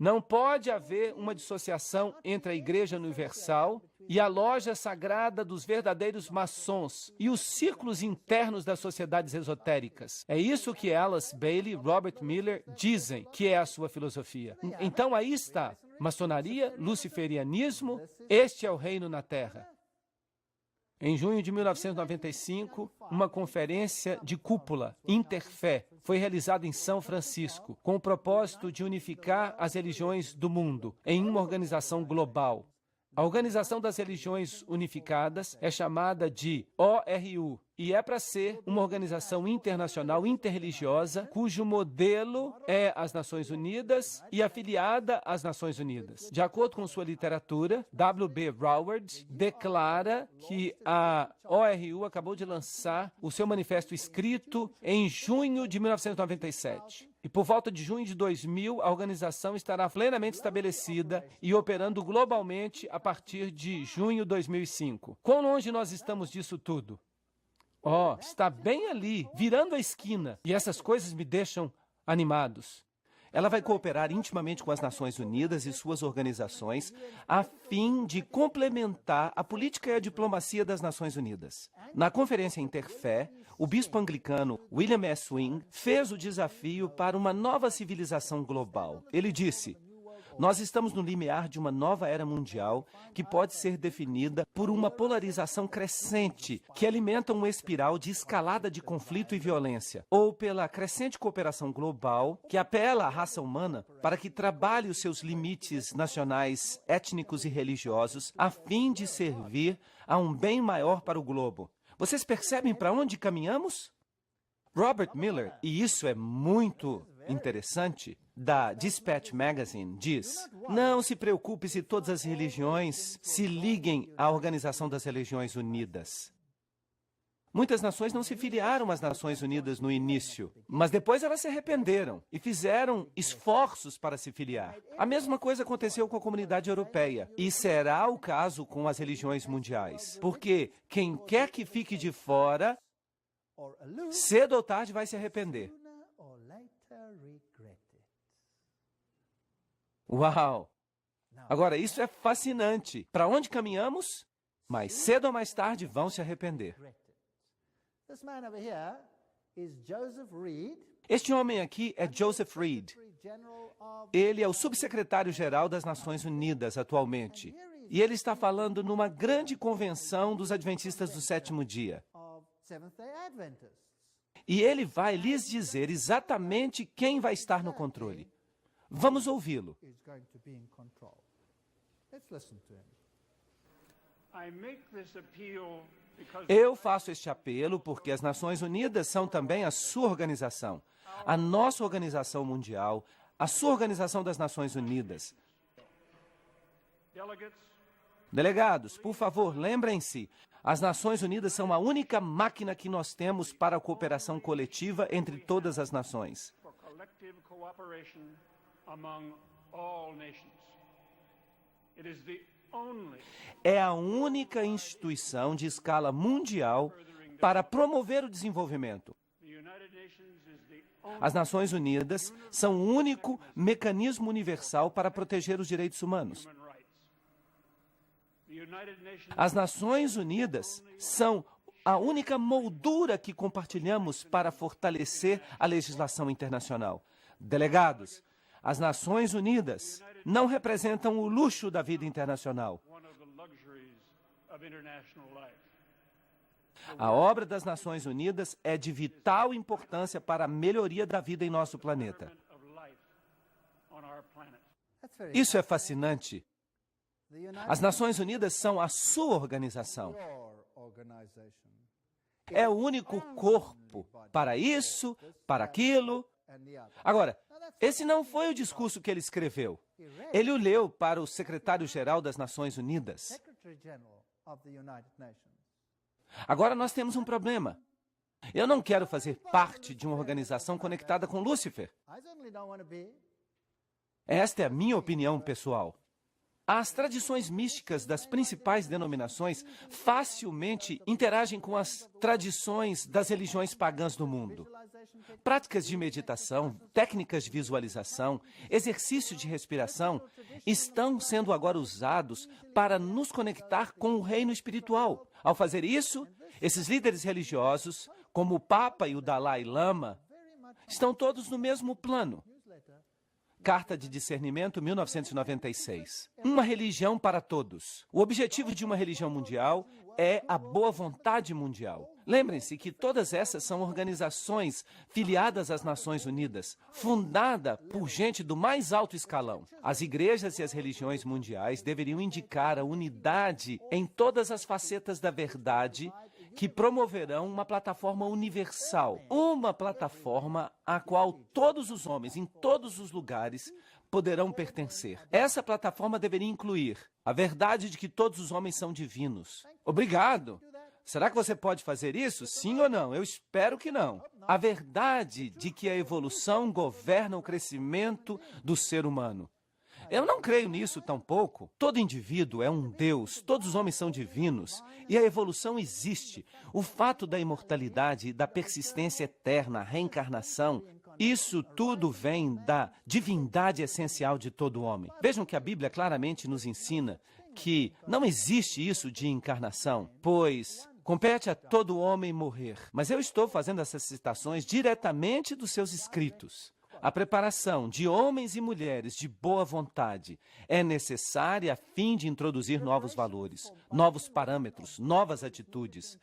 Não pode haver uma dissociação entre a Igreja Universal e a loja sagrada dos verdadeiros maçons e os círculos internos das sociedades esotéricas. É isso que Alice Bailey e Robert Miller dizem que é a sua filosofia. Então aí está, maçonaria, luciferianismo, este é o reino na Terra. Em junho de 1995, uma conferência de cúpula, Interfé, foi realizada em São Francisco, com o propósito de unificar as religiões do mundo em uma organização global. A Organização das Religiões Unificadas é chamada de ORU e é para ser uma organização internacional interreligiosa cujo modelo é as Nações Unidas e afiliada às Nações Unidas. De acordo com sua literatura, W.B. Broward declara que a ORU acabou de lançar o seu manifesto escrito em junho de 1997. E por volta de junho de 2000, a organização estará plenamente estabelecida e operando globalmente a partir de junho de 2005. Quão longe nós estamos disso tudo? Está bem ali, virando a esquina. E essas coisas me deixam animados. Ela vai cooperar intimamente com as Nações Unidas e suas organizações a fim de complementar a política e a diplomacia das Nações Unidas. Na Conferência Interfé, o bispo anglicano William S. Swing fez o desafio para uma nova civilização global. Ele disse: nós estamos no limiar de uma nova era mundial que pode ser definida por uma polarização crescente que alimenta uma espiral de escalada de conflito e violência, ou pela crescente cooperação global que apela à raça humana para que trabalhe os seus limites nacionais, étnicos e religiosos a fim de servir a um bem maior para o globo. Vocês percebem para onde caminhamos? Robert Miller, e isso é muito interessante, da Dispatch Magazine, diz: não se preocupe se todas as religiões se liguem à Organização das Religiões Unidas. Muitas nações não se filiaram às Nações Unidas no início, mas depois elas se arrependeram e fizeram esforços para se filiar. A mesma coisa aconteceu com a comunidade europeia e será o caso com as religiões mundiais, porque quem quer que fique de fora, cedo ou tarde vai se arrepender. Uau! Agora, isso é fascinante. Para onde caminhamos? Mais cedo ou mais tarde vão se arrepender. Este homem aqui é Joseph Reed. Ele é o subsecretário-geral das Nações Unidas atualmente. E ele está falando numa grande convenção dos Adventistas do Sétimo Dia. E ele vai lhes dizer exatamente quem vai estar no controle. Vamos ouvi-lo. Eu faço este apelo porque as Nações Unidas são também a sua organização, a nossa organização mundial, a sua Organização das Nações Unidas. Delegados, por favor, lembrem-se, as Nações Unidas são a única máquina que nós temos para a cooperação coletiva entre todas as nações. É a única instituição de escala mundial para promover o desenvolvimento. As Nações Unidas são o único mecanismo universal para proteger os direitos humanos. As Nações Unidas são a única moldura que compartilhamos para fortalecer a legislação internacional. Delegados, as Nações Unidas não representam o luxo da vida internacional. A obra das Nações Unidas é de vital importância para a melhoria da vida em nosso planeta. Isso é fascinante. As Nações Unidas são a sua organização. É o único corpo para isso, para aquilo. Agora, esse não foi o discurso que ele escreveu. Ele o leu para o secretário-geral das Nações Unidas. Agora nós temos um problema. Eu não quero fazer parte de uma organização conectada com Lúcifer. Esta é a minha opinião pessoal. As tradições místicas das principais denominações facilmente interagem com as tradições das religiões pagãs do mundo. Práticas de meditação, técnicas de visualização, exercício de respiração estão sendo agora usados para nos conectar com o reino espiritual. Ao fazer isso, esses líderes religiosos, como o Papa e o Dalai Lama, estão todos no mesmo plano. Carta de Discernimento, 1996. Uma religião para todos. O objetivo de uma religião mundial é a boa vontade mundial. Lembrem-se que todas essas são organizações filiadas às Nações Unidas, fundada por gente do mais alto escalão. As igrejas e as religiões mundiais deveriam indicar a unidade em todas as facetas da verdade que promoverão uma plataforma universal, uma plataforma à qual todos os homens, em todos os lugares, poderão pertencer. Essa plataforma deveria incluir a verdade de que todos os homens são divinos. Obrigado! Será que você pode fazer isso? Sim ou não? Eu espero que não. A verdade de que a evolução governa o crescimento do ser humano. Eu não creio nisso tampouco. Todo indivíduo é um Deus, todos os homens são divinos e a evolução existe. O fato da imortalidade e da persistência eterna, a reencarnação, isso tudo vem da divindade essencial de todo homem. Vejam que a Bíblia claramente nos ensina que não existe isso de encarnação, pois Compete a todo homem morrer. Mas eu estou fazendo essas citações diretamente dos seus escritos. A preparação de homens e mulheres de boa vontade é necessária a fim de introduzir novos valores, novos parâmetros, novas atitudes,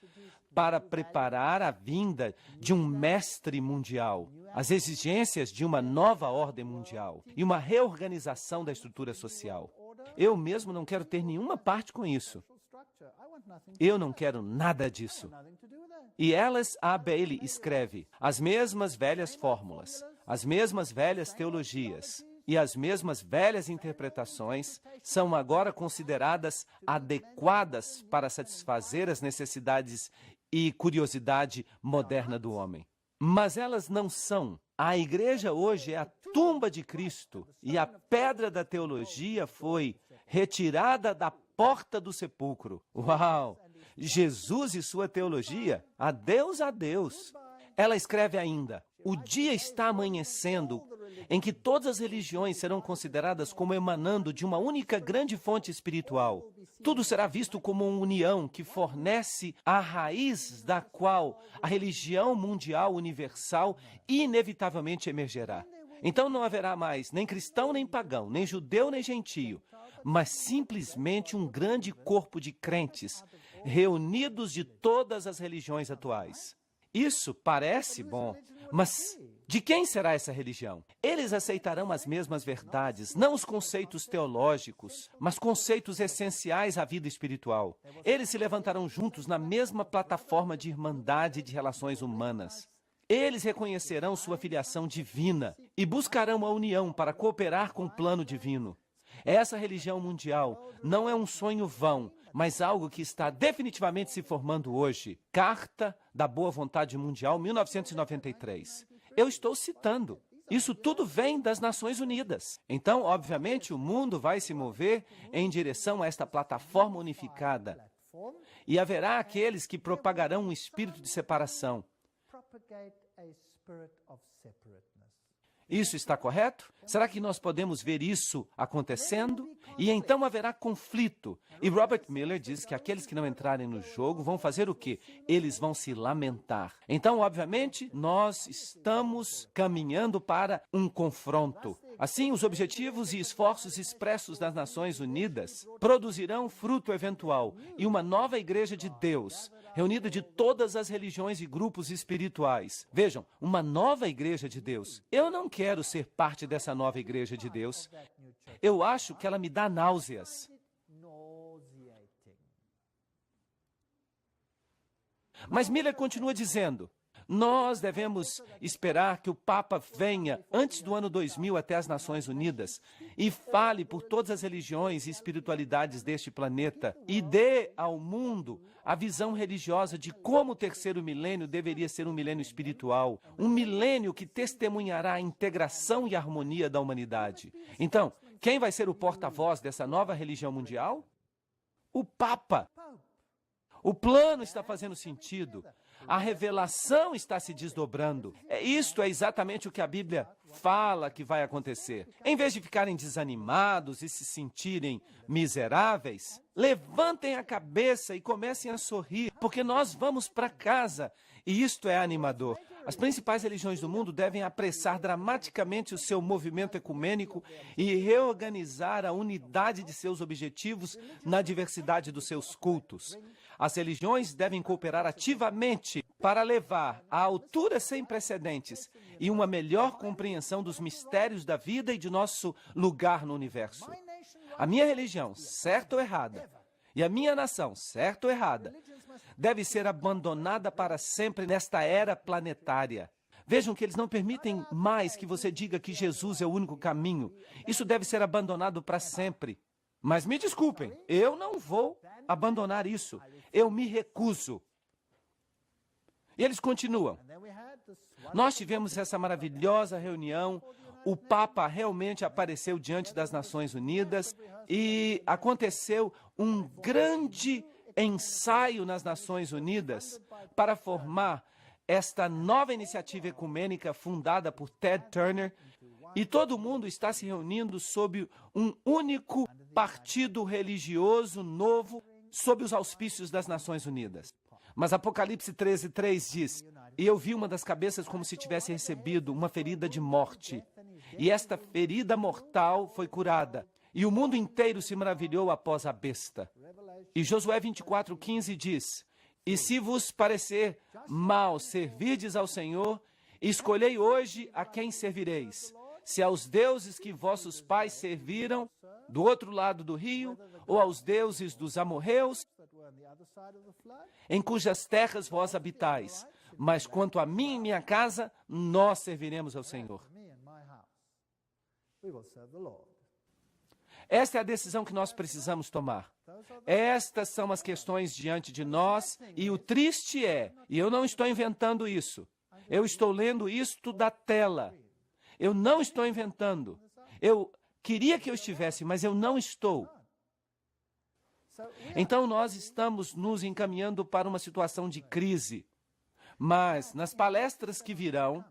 para preparar a vinda de um mestre mundial, as exigências de uma nova ordem mundial e uma reorganização da estrutura social. Eu mesmo não quero ter nenhuma parte com isso. Eu não quero nada disso. E Alice A. Bailey escreve: as mesmas velhas fórmulas, as mesmas velhas teologias e as mesmas velhas interpretações são agora consideradas adequadas para satisfazer as necessidades e curiosidade moderna do homem. Mas elas não são. A igreja hoje é a tumba de Cristo e a pedra da teologia foi retirada da porta do sepulcro. Uau! Jesus e sua teologia, adeus, adeus. Ela escreve ainda: o dia está amanhecendo em que todas as religiões serão consideradas como emanando de uma única grande fonte espiritual. Tudo será visto como uma união que fornece a raiz da qual a religião mundial universal inevitavelmente emergerá. Então não haverá mais nem cristão nem pagão, nem judeu nem gentio, mas simplesmente um grande corpo de crentes reunidos de todas as religiões atuais. Isso parece bom, mas de quem será essa religião? Eles aceitarão as mesmas verdades, não os conceitos teológicos, mas conceitos essenciais à vida espiritual. Eles se levantarão juntos na mesma plataforma de irmandade e de relações humanas. Eles reconhecerão sua filiação divina e buscarão a união para cooperar com o plano divino. Essa religião mundial não é um sonho vão, mas algo que está definitivamente se formando hoje. Carta da Boa Vontade Mundial, 1993. Eu estou citando. Isso tudo vem das Nações Unidas. Então, obviamente, o mundo vai se mover em direção a esta plataforma unificada. E haverá aqueles que propagarão um espírito de separação. Isso está correto? Será que nós podemos ver isso acontecendo? E então haverá conflito. E Robert Miller diz que aqueles que não entrarem no jogo vão fazer o quê? Eles vão se lamentar. Então, obviamente, nós estamos caminhando para um confronto. Assim, os objetivos e esforços expressos das Nações Unidas produzirão fruto eventual e uma nova igreja de Deus, reunida de todas as religiões e grupos espirituais. Vejam, uma nova igreja de Deus. Eu não quero ser parte dessa nova igreja de Deus. Eu acho que ela me dá náuseas. Mas Miller continua dizendo: nós devemos esperar que o Papa venha antes do ano 2000 até as Nações Unidas e fale por todas as religiões e espiritualidades deste planeta e dê ao mundo a visão religiosa de como o terceiro milênio deveria ser um milênio espiritual, um milênio que testemunhará a integração e a harmonia da humanidade. Então, quem vai ser o porta-voz dessa nova religião mundial? O Papa. O plano está fazendo sentido. A revelação está se desdobrando. Isto é exatamente o que a Bíblia fala que vai acontecer. Em vez de ficarem desanimados e se sentirem miseráveis, levantem a cabeça e comecem a sorrir, porque nós vamos para casa. E isto é animador. As principais religiões do mundo devem apressar dramaticamente o seu movimento ecumênico e reorganizar a unidade de seus objetivos na diversidade dos seus cultos. As religiões devem cooperar ativamente para levar a alturas sem precedentes e uma melhor compreensão dos mistérios da vida e de nosso lugar no universo. A minha religião, certa ou errada, e a minha nação, certa ou errada, deve ser abandonada para sempre nesta era planetária. Vejam que eles não permitem mais que você diga que Jesus é o único caminho. Isso deve ser abandonado para sempre. Mas me desculpem, eu não vou abandonar isso. Eu me recuso. E eles continuam. Nós tivemos essa maravilhosa reunião. O Papa realmente apareceu diante das Nações Unidas e aconteceu um grande ensaio nas Nações Unidas para formar esta nova iniciativa ecumênica fundada por Ted Turner, e todo mundo está se reunindo sob um único partido religioso novo sob os auspícios das Nações Unidas. Mas Apocalipse 13:3 diz: e eu vi uma das cabeças como se tivesse recebido uma ferida de morte. E esta ferida mortal foi curada. E o mundo inteiro se maravilhou após a besta. E Josué 24:15 diz: e se vos parecer mal servirdes ao Senhor, escolhei hoje a quem servireis. Se aos deuses que vossos pais serviram do outro lado do rio, ou aos deuses dos amorreus, em cujas terras vós habitais. Mas quanto a mim e minha casa, nós serviremos ao Senhor. Esta é a decisão que nós precisamos tomar. Estas são as questões diante de nós, e o triste é, e eu não estou inventando isso, eu estou lendo isto da tela. Eu não estou inventando. Eu queria que eu estivesse, mas eu não estou. Então nós estamos nos encaminhando para uma situação de crise. Mas nas palestras que virão,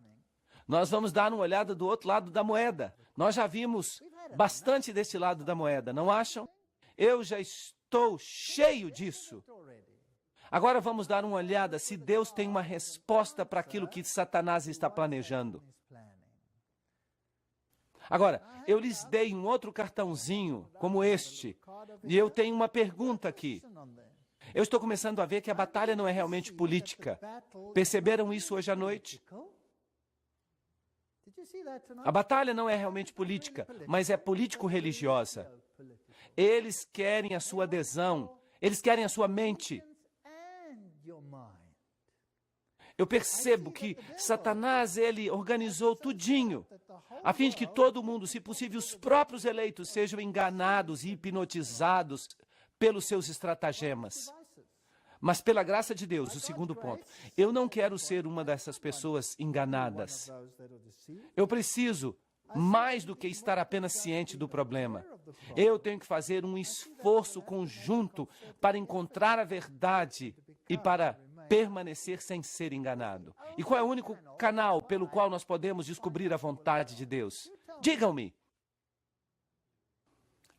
nós vamos dar uma olhada do outro lado da moeda. Nós já vimos bastante desse lado da moeda, não acham? Eu já estou cheio disso. Agora vamos dar uma olhada se Deus tem uma resposta para aquilo que Satanás está planejando. Agora, eu lhes dei um outro cartãozinho como este, e eu tenho uma pergunta aqui. Eu estou começando a ver que a batalha não é realmente política. Perceberam isso hoje à noite? A batalha não é realmente política, mas é político-religiosa. Eles querem a sua adesão, eles querem a sua mente. Eu percebo que Satanás, ele organizou tudinho, a fim de que todo mundo, se possível, os próprios eleitos, sejam enganados e hipnotizados pelos seus estratagemas. Mas pela graça de Deus, o segundo ponto, eu não quero ser uma dessas pessoas enganadas. Eu preciso, mais do que estar apenas ciente do problema, eu tenho que fazer um esforço conjunto para encontrar a verdade e para permanecer sem ser enganado. E qual é o único canal pelo qual nós podemos descobrir a vontade de Deus? Digam-me.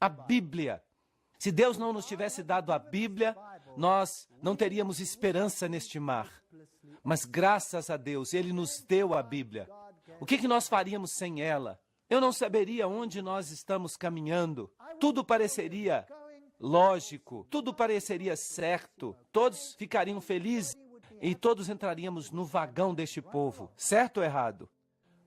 A Bíblia. Se Deus não nos tivesse dado a Bíblia, nós não teríamos esperança neste mar. Mas graças a Deus, Ele nos deu a Bíblia. O que nós faríamos sem ela? Eu não saberia onde nós estamos caminhando. Tudo pareceria lógico, tudo pareceria certo. Todos ficariam felizes e todos entraríamos no vagão deste povo. Certo ou errado?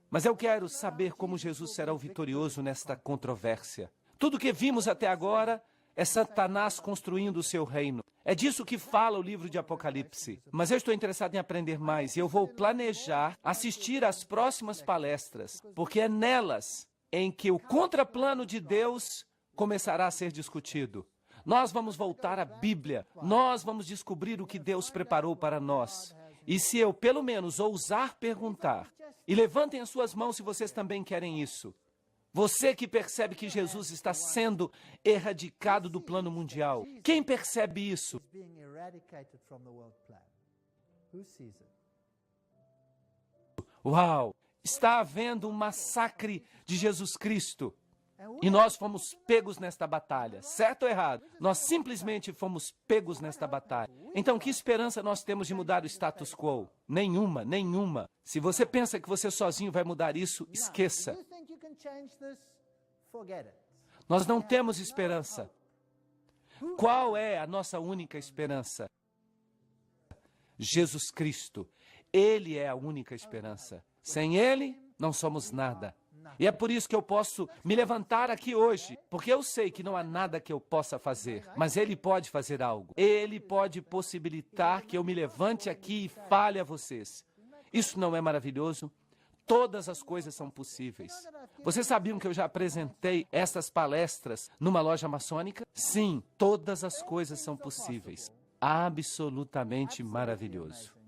Mas eu quero saber como Jesus será o vitorioso nesta controvérsia. Tudo que vimos até agora é Satanás construindo o seu reino. É disso que fala o livro de Apocalipse. Mas eu estou interessado em aprender mais e eu vou planejar assistir às próximas palestras, porque é nelas em que o contraplano de Deus começará a ser discutido. Nós vamos voltar à Bíblia. Nós vamos descobrir o que Deus preparou para nós. E se eu, pelo menos, ousar perguntar, e levantem as suas mãos se vocês também querem isso. Você que percebe que Jesus está sendo erradicado do plano mundial. Quem percebe isso? Uau! Está havendo um massacre de Jesus Cristo. E nós fomos pegos nesta batalha. Certo ou errado? Nós simplesmente fomos pegos nesta batalha. Então, que esperança nós temos de mudar o status quo? Nenhuma, nenhuma. Se você pensa que você sozinho vai mudar isso, esqueça. Nós não temos esperança. Qual é a nossa única esperança? Jesus Cristo. Ele é a única esperança. Sem Ele, não somos nada. E é por isso que eu posso me levantar aqui hoje, porque eu sei que não há nada que eu possa fazer, mas Ele pode fazer algo. Ele pode possibilitar que eu me levante aqui e fale a vocês. Isso não é maravilhoso? Todas as coisas são possíveis. Vocês sabiam que eu já apresentei essas palestras numa loja maçônica? Sim, todas as coisas são possíveis. Absolutamente maravilhoso.